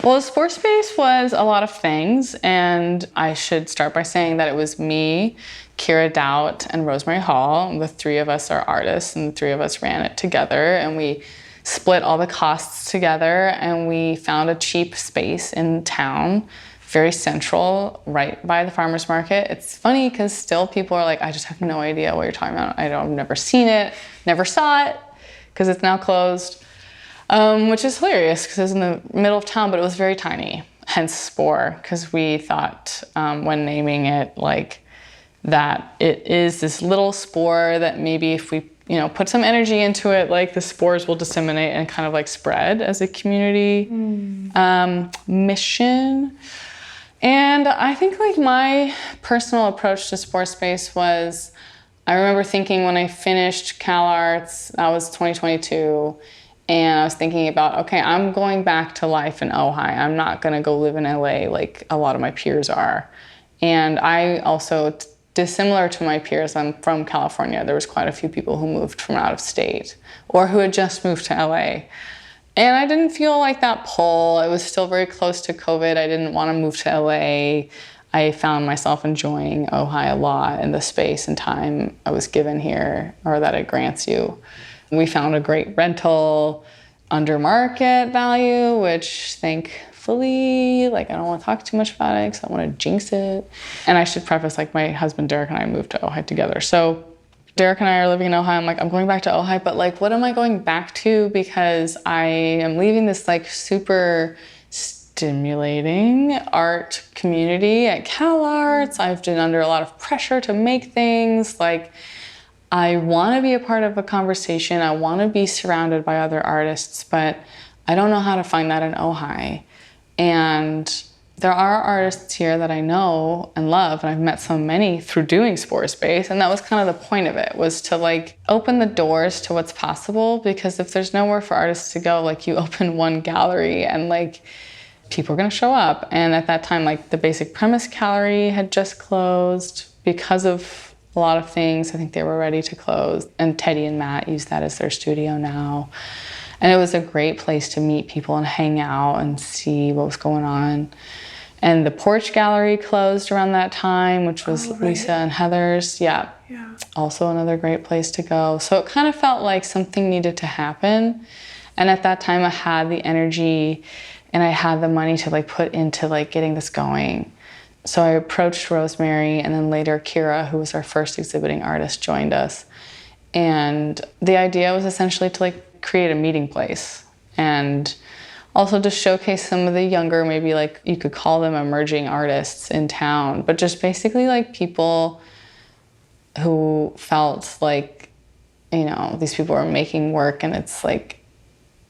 Well, Spore Space was a lot of things, and I should start by saying that it was me, Kira Doubt, and Rosemary Hall. The 3 of us are artists, and the 3 of us ran it together, and we split all the costs together, and we found a cheap space in town, very central, right by the farmer's market. It's funny because still people are like, I just have no idea what you're talking about. I've never seen it, never saw it, because it's now closed, which is hilarious because it's in the middle of town, but it was very tiny, hence Spore, because we thought when naming it like that it is this little spore that maybe if we put some energy into it, like the spores will disseminate and kind of like spread as a community mission. And I think like my personal approach to spore space was, I remember thinking when I finished Cal Arts, that was 2022, and I was thinking about, okay, I'm going back to life in Ojai. I'm not gonna go live in LA like a lot of my peers are. And I also, dissimilar to my peers, I'm from California. There was quite a few people who moved from out of state or who had just moved to LA. And I didn't feel like that pull. It was still very close to COVID. I didn't want to move to LA. I found myself enjoying Ojai a lot in the space and time I was given here, or that it grants you. We found a great rental under market value, which thankfully, like, I don't want to talk too much about it because I want to jinx it. And I should preface, like, my husband Derek and I moved to Ojai together. So Derek and I are living in Ojai. I'm like, I'm going back to Ojai, but like, what am I going back to? Because I am leaving this like super stimulating art community at Cal Arts. I've been under a lot of pressure to make things. Like, I want to be a part of a conversation. I want to be surrounded by other artists, but I don't know how to find that in Ojai. And there are artists here that I know and love, and I've met so many through doing Spore Space, and that was kind of the point of it, was to like open the doors to what's possible, because if there's nowhere for artists to go, like you open one gallery and like people are gonna show up. And at that time, like the Basic Premise Gallery had just closed because of a lot of things. I think they were ready to close, and Teddy and Matt use that as their studio now. And it was a great place to meet people and hang out and see what was going on. And the Porch Gallery closed around that time, which was Lisa and Heather's. Yeah. Also another great place to go. So it kind of felt like something needed to happen. And at that time I had the energy and I had the money to like put into like getting this going. So I approached Rosemary, and then later Kira, who was our first exhibiting artist, joined us. And the idea was essentially to like create a meeting place, and also to showcase some of the younger, maybe like you could call them emerging artists in town, but just basically like people who felt like, you know, these people are making work and it's like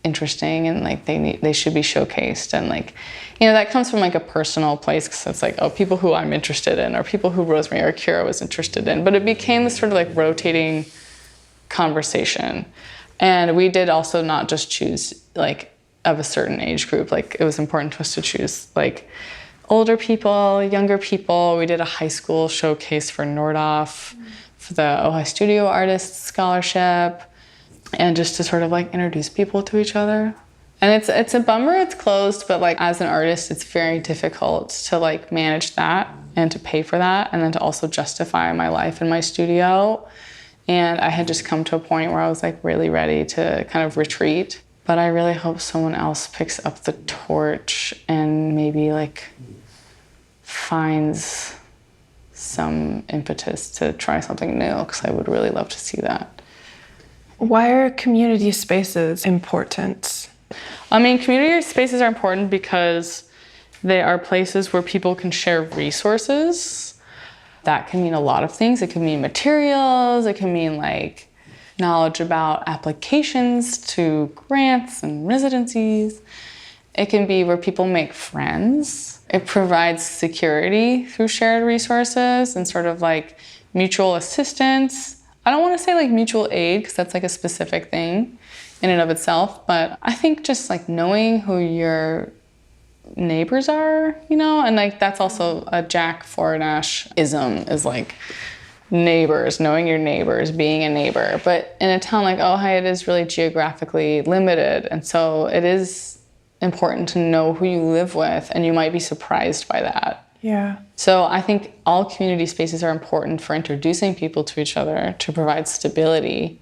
interesting and like they should be showcased. And like, you know, that comes from like a personal place, because it's like, oh, people who I'm interested in, or people who Rosemary or Kira was interested in. But it became this sort of like rotating conversation. And we did also not just choose like of a certain age group. Like it was important to us to choose like older people, younger people. We did a high school showcase for Nordhoff for the Ojai Studio Artists Scholarship, and just to sort of like introduce people to each other. And it's a bummer it's closed, but like as an artist, it's very difficult to like manage that and to pay for that, and then to also justify my life in my studio. And I had just come to a point where I was like really ready to kind of retreat. But I really hope someone else picks up the torch and maybe like finds some impetus to try something new, because I would really love to see that. Why are community spaces important? I mean, community spaces are important because they are places where people can share resources. That can mean a lot of things. It can mean materials, it can mean like knowledge about applications to grants and residencies. It can be where people make friends. It provides security through shared resources and sort of like mutual assistance. I don't want to say like mutual aid, because that's like a specific thing in and of itself, but I think just like knowing who your neighbors are, you know, and like that's also a Jack Fornash-ism, is like neighbors, knowing your neighbors, being a neighbor. But in a town like Ojai, it is really geographically limited, and so it is important to know who you live with, and you might be surprised by that. Yeah. So I think all community spaces are important for introducing people to each other, to provide stability.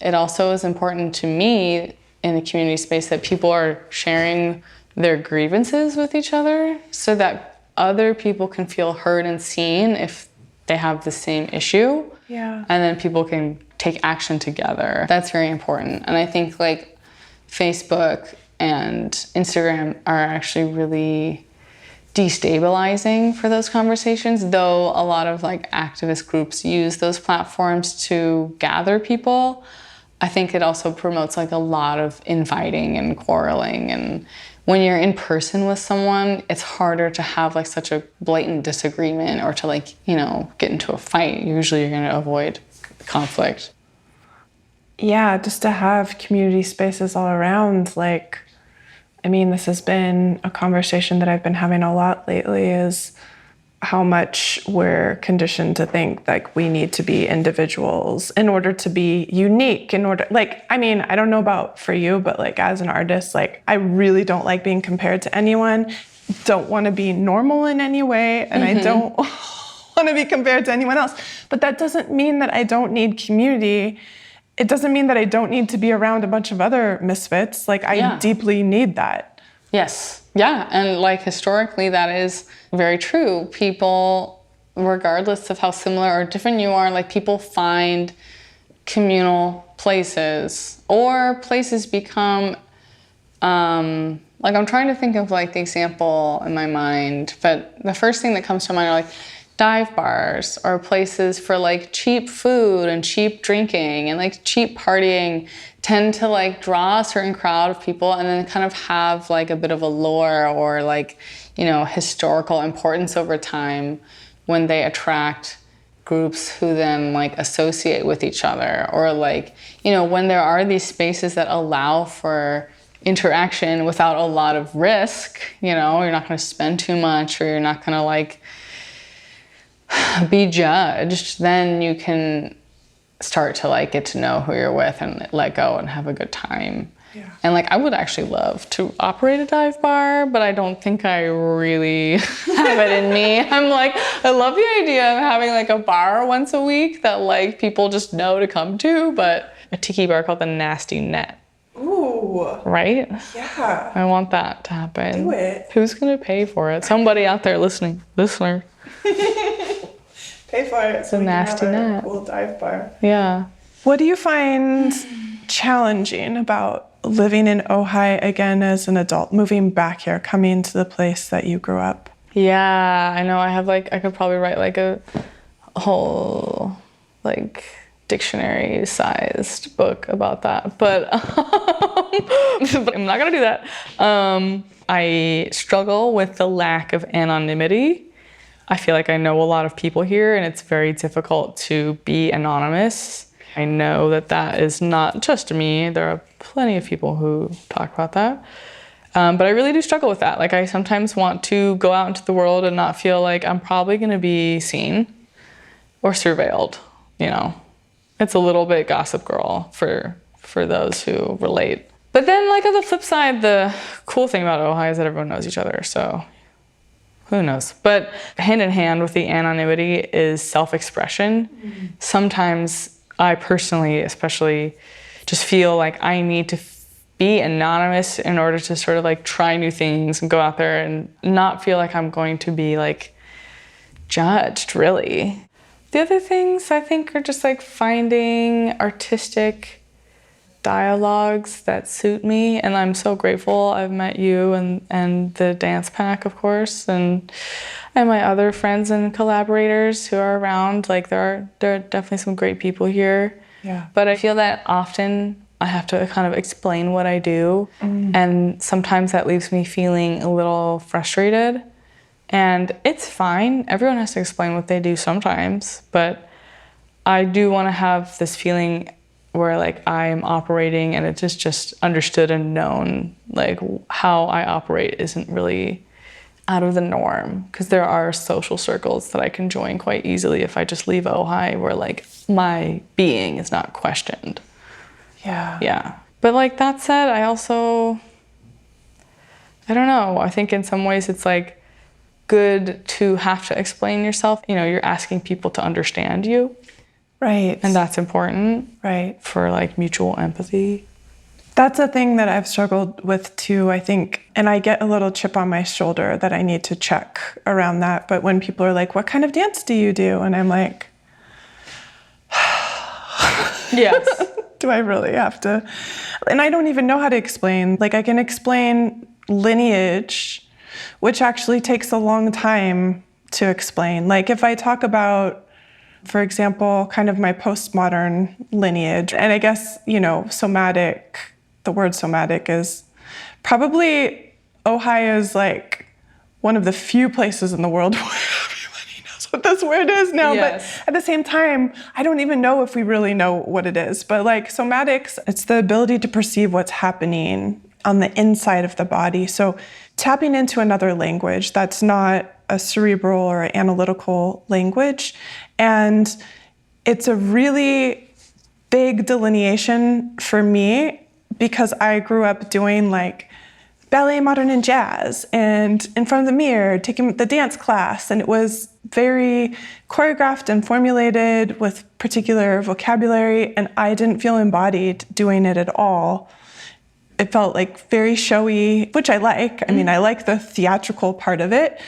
It also is important to me in a community space that people are sharing their grievances with each other, so that other people can feel heard and seen if they have the same issue. Yeah. And then people can take action together. That's very important. And I think like Facebook and Instagram are actually really destabilizing for those conversations, though a lot of like activist groups use those platforms to gather people. I think it also promotes like a lot of infighting and quarreling, and when you're in person with someone, it's harder to have like such a blatant disagreement or to like, you know, get into a fight. Usually you're going to avoid conflict. Yeah, just to have community spaces all around. Like, I mean, this has been a conversation that I've been having a lot lately, is how much we're conditioned to think like we need to be individuals in order to be unique, in order, like, I mean, I don't know about for you, but like as an artist, like I really don't like being compared to anyone, don't want to be normal in any way, and I don't want to be compared to anyone else. But that doesn't mean that I don't need community. It doesn't mean that I don't need to be around a bunch of other misfits. Like I deeply need that. Yes. Yeah. And like historically, that is very true. People, regardless of how similar or different you are, like people find communal places, or places become, like I'm trying to think of like the example in my mind, but the first thing that comes to mind are like dive bars, or places for like cheap food and cheap drinking and like cheap partying tend to like draw a certain crowd of people, and then kind of have like a bit of a lore or like, you know, historical importance over time when they attract groups who then like associate with each other, or like, you know, when there are these spaces that allow for interaction without a lot of risk, you know, you're not going to spend too much, or you're not going to like be judged, then you can start to like get to know who you're with and let go and have a good time. Yeah. And like I would actually love to operate a dive bar, but I don't think I really have it in me. I'm like, I love the idea of having like a bar once a week that like people just know to come to, but a tiki bar called the Nasty Net. Ooh. Right? Yeah. I want that to happen. Do it. Who's gonna pay for it? Somebody out there listener. Pay for it so the we Nasty can have Net. a cool dive bar. Yeah. What do you find challenging about living in Ojai again as an adult, moving back here, coming to the place that you grew up? Yeah, I know. I have like, I could probably write like a whole like dictionary-sized book about that, but I'm not gonna do that. I struggle with the lack of anonymity. I feel like I know a lot of people here, and it's very difficult to be anonymous. I know that that is not just me. There are plenty of people who talk about that. But I really do struggle with that. Like I sometimes want to go out into the world and not feel like I'm probably gonna be seen or surveilled, you know. It's a little bit Gossip Girl for those who relate. But then like on the flip side, the cool thing about Ojai is that everyone knows each other, so who knows? But hand in hand with the anonymity is self-expression. Mm-hmm. Sometimes I personally, especially, just feel like I need to be anonymous in order to sort of like try new things and go out there and not feel like I'm going to be like judged, really. The other things I think are just like finding artistic dialogues that suit me, and I'm so grateful I've met you and the dance pack, of course, and my other friends and collaborators who are around. Like there are definitely some great people here. Yeah. But I feel that often I have to kind of explain what I do, and sometimes that leaves me feeling a little frustrated. And it's fine. Everyone has to explain what they do sometimes, but I do want to have this feeling where like I'm operating and it's just understood and known, like how I operate isn't really out of the norm, because there are social circles that I can join quite easily if I just leave Ojai, where like my being is not questioned. Yeah. But like that said, I don't know, I think in some ways it's like good to have to explain yourself. You know, you're asking people to understand you. Right. And that's important. Right. For like mutual empathy. That's a thing that I've struggled with too, I think. And I get a little chip on my shoulder that I need to check around that. But when people are like, what kind of dance do you do? And I'm like, yes. Do I really have to? And I don't even know how to explain. Like I can explain lineage, which actually takes a long time to explain. Like if I talk about, for example, kind of my postmodern lineage, and I guess, somatic, the word somatic is probably, Ojai is like one of the few places in the world where everybody knows what this word is now. Yes. But at the same time, I don't even know if we really know what it is. But like somatics, it's the ability to perceive what's happening on the inside of the body. So tapping into another language that's not a cerebral or analytical language. And it's a really big delineation for me because I grew up doing like ballet, modern, and jazz, and in front of the mirror, taking the dance class. And it was very choreographed and formulated with particular vocabulary. And I didn't feel embodied doing it at all. It felt like very showy, which I like. I mean, I like the theatrical part of it,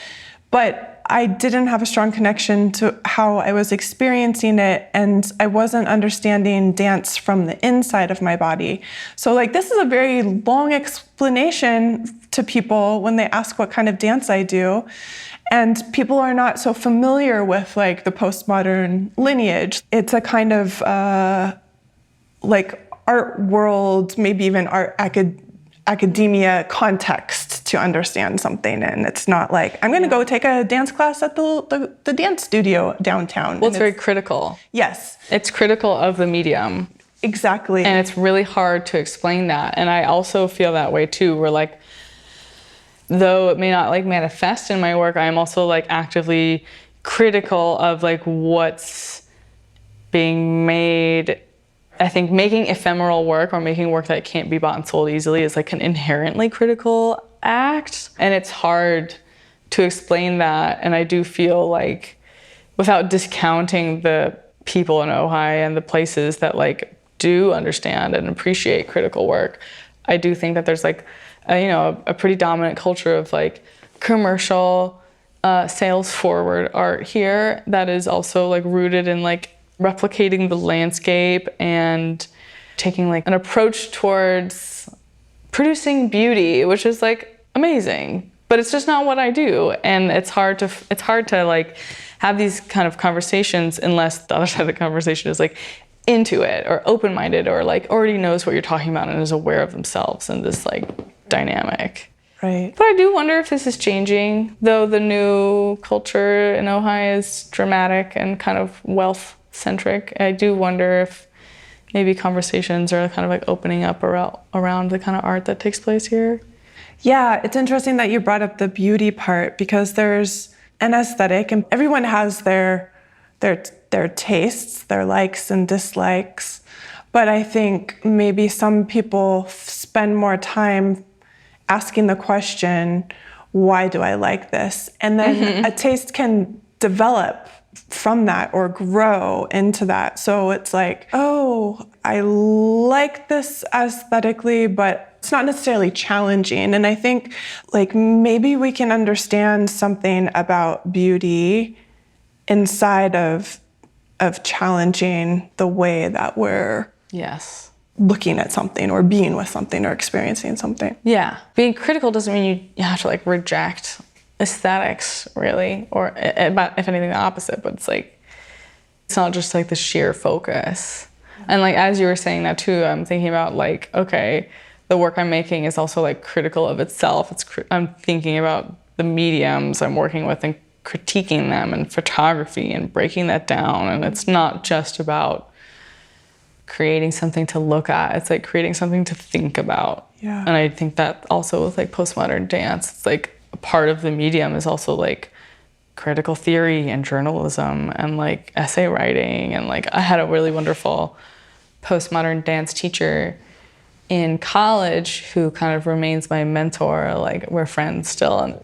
but I didn't have a strong connection to how I was experiencing it, and I wasn't understanding dance from the inside of my body. So like this is a very long explanation to people when they ask what kind of dance I do. And people are not so familiar with like the postmodern lineage. It's a kind of like art world, maybe even art academia context to understand something. And it's not like, I'm going to go take a dance class at the dance studio downtown. Well, it's very critical. Yes. It's critical of the medium. Exactly. And it's really hard to explain that. And I also feel that way too, where like, though it may not like manifest in my work, I am also like actively critical of like what's being made. I think making ephemeral work or making work that can't be bought and sold easily is like an inherently critical act. And it's hard to explain that. And I do feel like, without discounting the people in Ojai and the places that like do understand and appreciate critical work, I do think that there's like a pretty dominant culture of like commercial sales forward art here that is also like rooted in like replicating the landscape and taking like an approach towards producing beauty, which is like amazing, but it's just not what I do. And it's hard to like have these kind of conversations unless the other side of the conversation is like into it or open-minded or like already knows what you're talking about and is aware of themselves in this like dynamic. Right. But I do wonder if this is changing, though the new culture in Ojai is dramatic and kind of wealth-centric. I do wonder if maybe conversations are kind of like opening up around the kind of art that takes place here. Yeah, it's interesting that you brought up the beauty part because there's an aesthetic and everyone has their tastes, their likes and dislikes. But I think maybe some people spend more time asking the question, why do I like this? And then a taste can develop from that or grow into that. So it's like, oh, I like this aesthetically, but it's not necessarily challenging. And I think like maybe we can understand something about beauty inside of challenging the way that we're looking at something or being with something or experiencing something. Yeah. Being critical doesn't mean you have to like reject aesthetics really, or if anything the opposite, but it's like, it's not just like the sheer focus. And like, as you were saying that too, I'm thinking about like, okay, the work I'm making is also like critical of itself. I'm thinking about the mediums I'm working with and critiquing them and photography and breaking that down. And it's not just about creating something to look at. It's like creating something to think about. Yeah. And I think that also with like postmodern dance, it's like a part of the medium is also like critical theory and journalism and like essay writing. And like I had a really wonderful postmodern dance teacher in college who kind of remains my mentor. Like we're friends still. And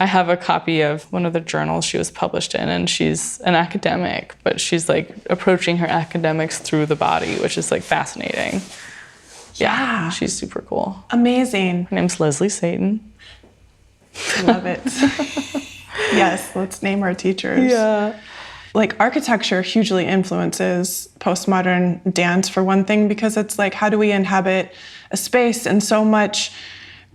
I have a copy of one of the journals she was published in, and she's an academic, but she's like approaching her academics through the body, which is like fascinating. Yeah, she's super cool. Amazing. Her name's Leslie Satan. Love it. Yes, let's name our teachers. Yeah. Like architecture hugely influences postmodern dance for one thing, because it's like, how do we inhabit a space? And so much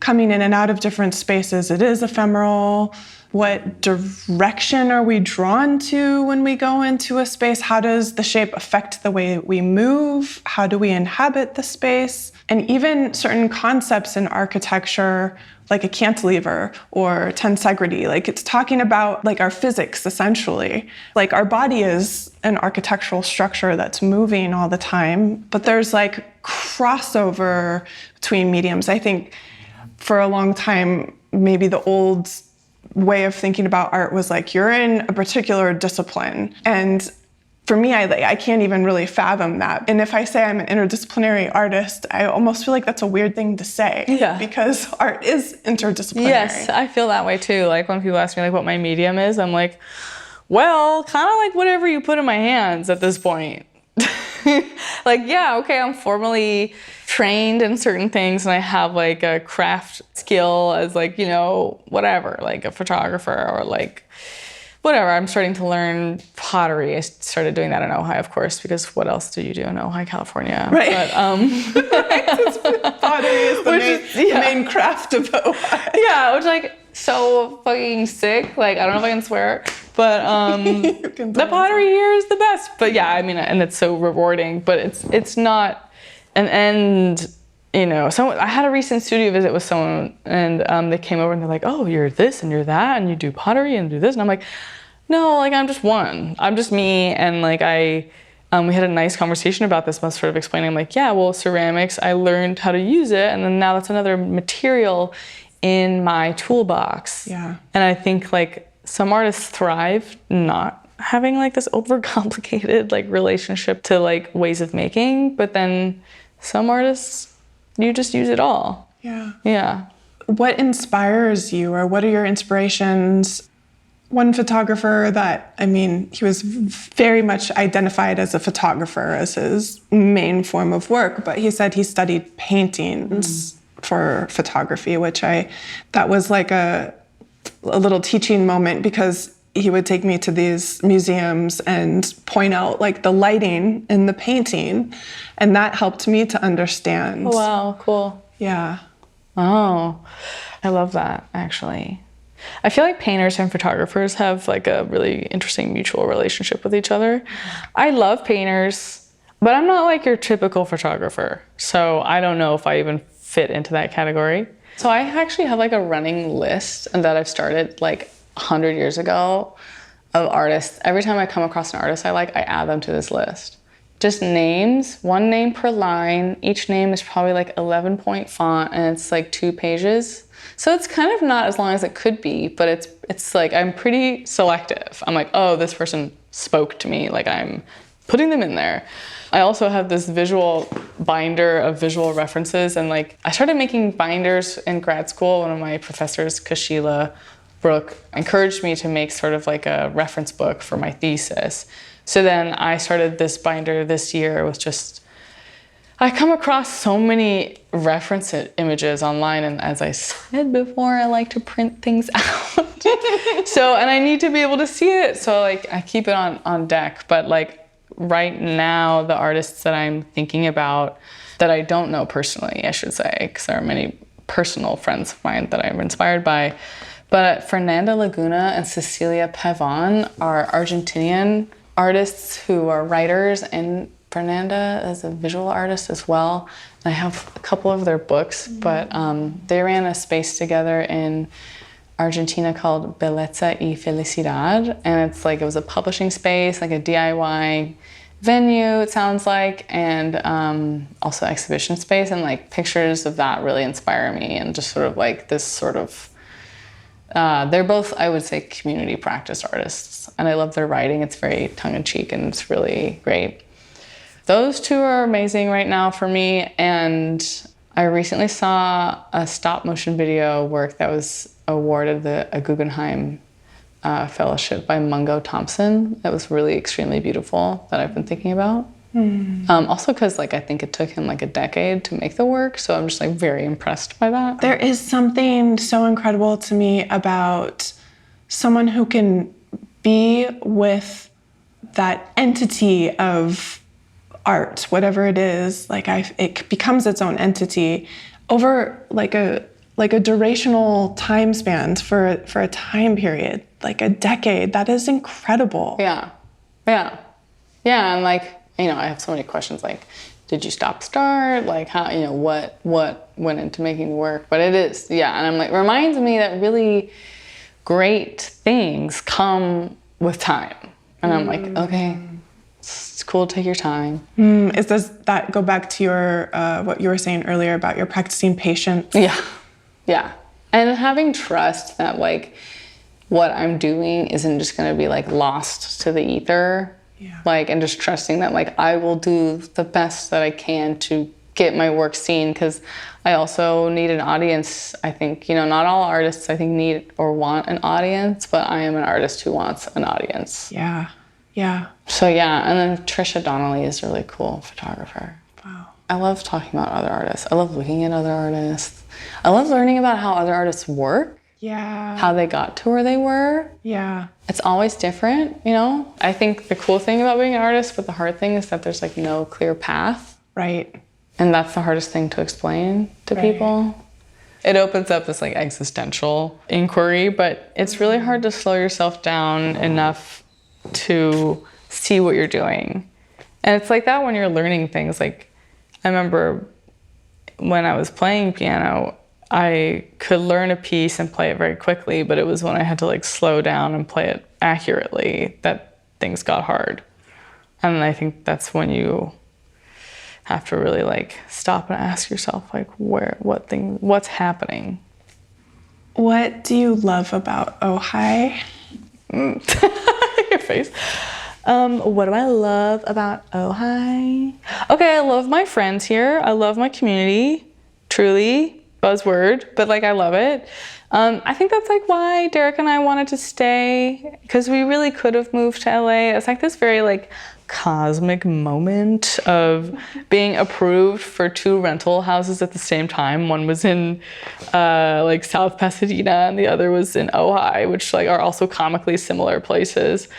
coming in and out of different spaces. It is ephemeral. What direction are we drawn to when we go into a space? How does the shape affect the way we move? How do we inhabit the space? And even certain concepts in architecture, like a cantilever or tensegrity, like it's talking about like our physics, essentially. Like our body is an architectural structure that's moving all the time, but there's like crossover between mediums. I think for a long time, maybe the old way of thinking about art was like, you're in a particular discipline. And for me, I can't even really fathom that. And if I say I'm an interdisciplinary artist, I almost feel like that's a weird thing to say. Yeah. Because art is interdisciplinary. Yes, I feel that way too. Like when people ask me like what my medium is, I'm like, well, kind of like whatever you put in my hands at this point. Like, yeah, okay, I'm formally trained in certain things and I have like a craft skill as like, you know, whatever, like a photographer or like whatever. I'm starting to learn pottery. I started doing that in Ojai, of course, because what else do you do in Ojai, California? Right. But, pottery is the main craft of Ojai. Yeah, which like so fucking sick. Like, I don't know if I can swear, but the pottery here is the best. But yeah, I mean, and it's so rewarding, but it's not an end. You know, I had a recent studio visit with someone and they came over and they're like, oh, you're this and you're that and you do pottery and do this. And I'm like, no, like I'm just one. I'm just me. And like we had a nice conversation about this. I was sort of explaining like, yeah, well, ceramics, I learned how to use it. And then now that's another material in my toolbox. Yeah. And I think like some artists thrive not having like this overcomplicated like relationship to like ways of making. But then some artists, you just use it all. Yeah. Yeah. What inspires you, or what are your inspirations? One photographer that, I mean, he was very much identified as a photographer as his main form of work, but he said he studied paintings for photography, that was like a little teaching moment, because he would take me to these museums and point out like the lighting in the painting, and that helped me to understand. Oh, wow, cool. Yeah. Oh, I love that, actually. I feel like painters and photographers have like a really interesting mutual relationship with each other. I love painters, but I'm not like your typical photographer, so I don't know if I even fit into that category. So I actually have like a running list that I've started like 100 years ago of artists. Every time I come across an artist I like, I add them to this list. Just names, one name per line. Each name is probably like 11-point font and it's like 2 pages. So it's kind of not as long as it could be, but it's like I'm pretty selective. I'm like, oh, this person spoke to me, like I'm putting them in there. I also have this visual binder of visual references, and like I started making binders in grad school. One of my professors, Kashila Brooke, encouraged me to make sort of like a reference book for my thesis. So then I started this binder this year with just, I come across so many reference images online, and as I said before, I like to print things out. And I need to be able to see it, so like I keep it on deck. But like right now, the artists that I'm thinking about that I don't know personally, I should say, because there are many personal friends of mine that I'm inspired by, but Fernanda Laguna and Cecilia Pavon are Argentinian artists who are writers, and Fernanda is a visual artist as well. I have a couple of their books, but they ran a space together in Argentina called Belleza y Felicidad, and it's like, it was a publishing space, like a DIY venue, it sounds like, and also exhibition space, and like pictures of that really inspire me, and just sort of like this sort of, they're both, I would say, community practice artists, and I love their writing. It's very tongue-in-cheek and it's really great. Those two are amazing right now for me, and I recently saw a stop-motion video work that was awarded a Guggenheim Fellowship by Mungo Thompson. That was really extremely beautiful, that I've been thinking about. Also because like I think it took him like a decade to make the work, so I'm just like very impressed by that. There is something so incredible to me about someone who can be with that entity of art, whatever it is, like it becomes its own entity over like a like a durational time span for a time period, like a decade. That is incredible. Yeah. And like, I have so many questions like, did you start? Like how, what went into making it work? But it is, and I'm like, it reminds me that really great things come with time. And I'm like, okay, it's cool to take your time. Does that go back to your, what you were saying earlier about your practicing patience? Yeah. And having trust that like what I'm doing isn't just going to be like lost to the ether. Yeah. Like, and just trusting that like I will do the best that I can to get my work seen, because I also need an audience. I think, not all artists I think need or want an audience, but I am an artist who wants an audience. Yeah. So and then Trisha Donnelly is a really cool photographer. Wow. I love talking about other artists. I love looking at other artists. I love learning about how other artists work. Yeah. How they got to where they were. Yeah. It's always different, I think the cool thing about being an artist, but the hard thing is that there's like no clear path. Right. And that's the hardest thing to explain to people. It opens up this like existential inquiry, but it's really hard to slow yourself down enough to see what you're doing. And it's like that when you're learning things. Like I remember when I was playing piano, I could learn a piece and play it very quickly, but it was when I had to like slow down and play it accurately that things got hard. And I think that's when you have to really like stop and ask yourself like what's happening. What do you love about Ojai? Your face. What do I love about Ojai? Okay, I love my friends here. I love my community, truly. Buzzword, but like I love it. I think that's like why Derek and I wanted to stay, because we really could have moved to LA. It's like this very like cosmic moment of being approved for 2 rental houses at the same time. One was in like South Pasadena and the other was in Ojai, which like are also comically similar places.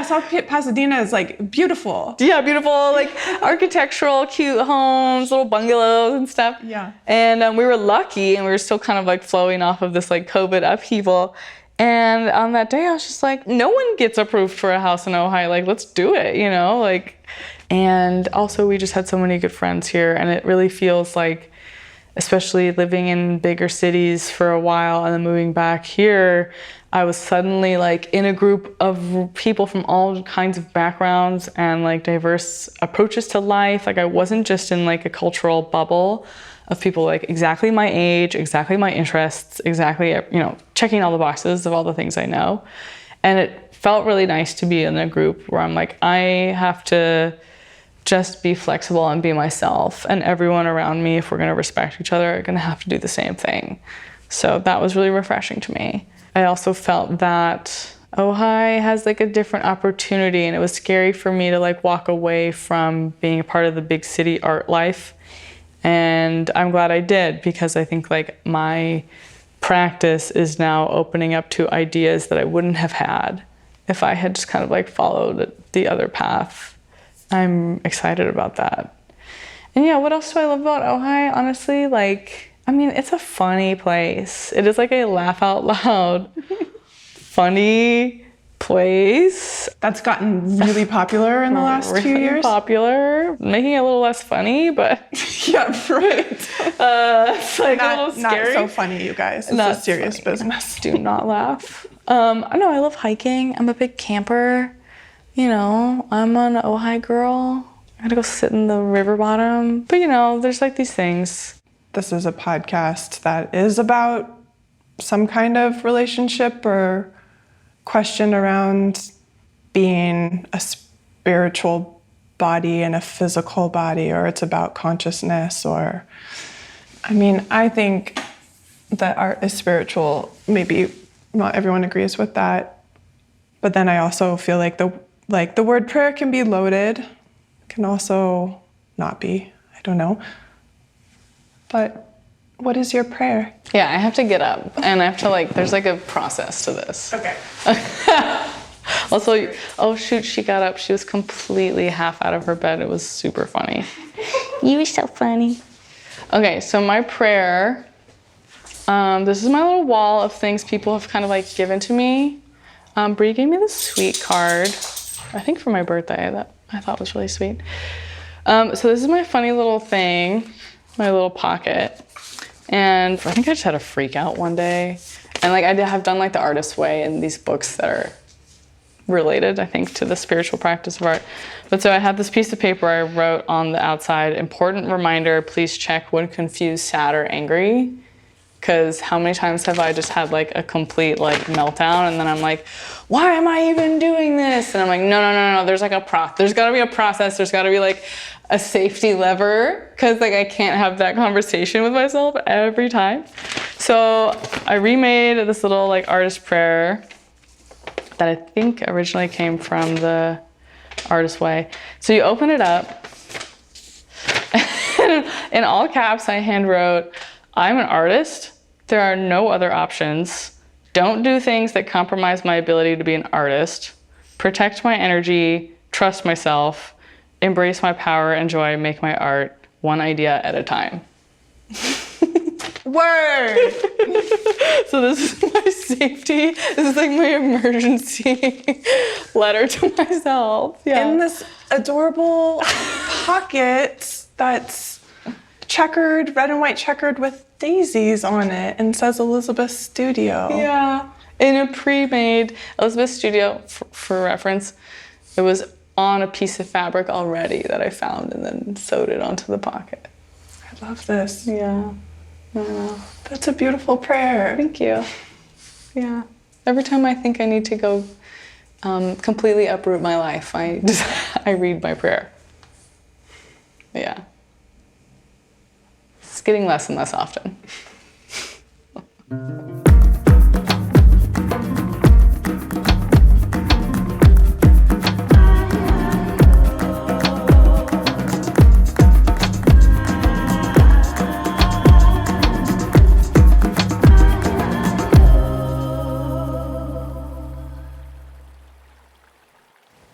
South Pasadena is like beautiful. Yeah, beautiful, like architectural, cute homes, little bungalows and stuff. Yeah. And we were lucky, and we were still kind of like flowing off of this like COVID upheaval. And on that day, I was just like, no one gets approved for a house in Ojai. Like, let's do it, like. And also, we just had so many good friends here, and it really feels like, especially living in bigger cities for a while and then moving back here, I was suddenly like in a group of people from all kinds of backgrounds and like diverse approaches to life. Like I wasn't just in like a cultural bubble of people like exactly my age, exactly my interests, exactly, checking all the boxes of all the things I know. And it felt really nice to be in a group where I'm like, I have to just be flexible and be myself, and everyone around me, if we're going to respect each other, are going to have to do the same thing. So that was really refreshing to me. I also felt that Ojai has like a different opportunity, and it was scary for me to like walk away from being a part of the big city art life. And I'm glad I did, because I think like my practice is now opening up to ideas that I wouldn't have had if I had just kind of like followed the other path. I'm excited about that. And what else do I love about Ojai? Honestly, it's a funny place. It is like a laugh out loud, funny place. That's gotten really popular in the last few years. Popular, making it a little less funny, but yeah, right. It's like a little scary. Not so funny, you guys. It's a serious business. Do not laugh. I love hiking. I'm a big camper. I'm an Ojai girl. I gotta go sit in the river bottom. But there's like these things. This is a podcast that is about some kind of relationship or question around being a spiritual body and a physical body, or it's about consciousness, or I think that art is spiritual. Maybe not everyone agrees with that, but then I also feel like the word prayer can be loaded, can also not be. I don't know. But what is your prayer? Yeah, I have to get up, and I have to there's like a process to this. Okay. Also, oh shoot, she got up. She was completely half out of her bed. It was super funny. You were so funny. Okay, so my prayer This is my little wall of things people have kind of like given to me. Brie gave me this sweet card, I think for my birthday, that I thought was really sweet. So this is my funny little thing, my little pocket. And I think I just had a freak out one day. And like I have done like the artist's way in these books that are related, I think, to the spiritual practice of art. But so I had this piece of paper I wrote on the outside, important reminder, please check when confused, sad, or angry. Because how many times have I just had like a complete like meltdown and then I'm like, why am I even doing this? And I'm like, no. There's like there's gotta be a process. There's gotta be like a safety lever, because like I can't have that conversation with myself every time. So I remade this little like artist prayer that I think originally came from the Artist Way. So you open it up, and in all caps I hand wrote, I'm an artist. There are no other options. Don't do things that compromise my ability to be an artist. Protect my energy, trust myself, embrace my power and joy, make my art one idea at a time. Word! So this is my safety. This is like my emergency letter to myself. Yeah. In this adorable pocket that's checkered, red and white checkered with daisies on it, and says Elizabeth Studio. Yeah. In a pre-made Elizabeth Studio, for reference, it was on a piece of fabric already that I found and then sewed it onto the pocket. I love this. Yeah. That's a beautiful prayer. Thank you. Yeah. Every time I think I need to go completely uproot my life, I read my prayer. Yeah. It's getting less and less often.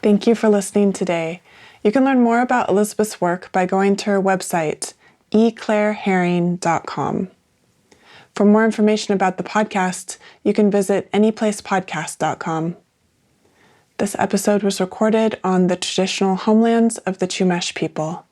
Thank you for listening today. You can learn more about Elizabeth's work by going to her website, eclaireherring.com. For more information about the podcast, you can visit anyplacepodcast.com. This episode was recorded on the traditional homelands of the Chumash people.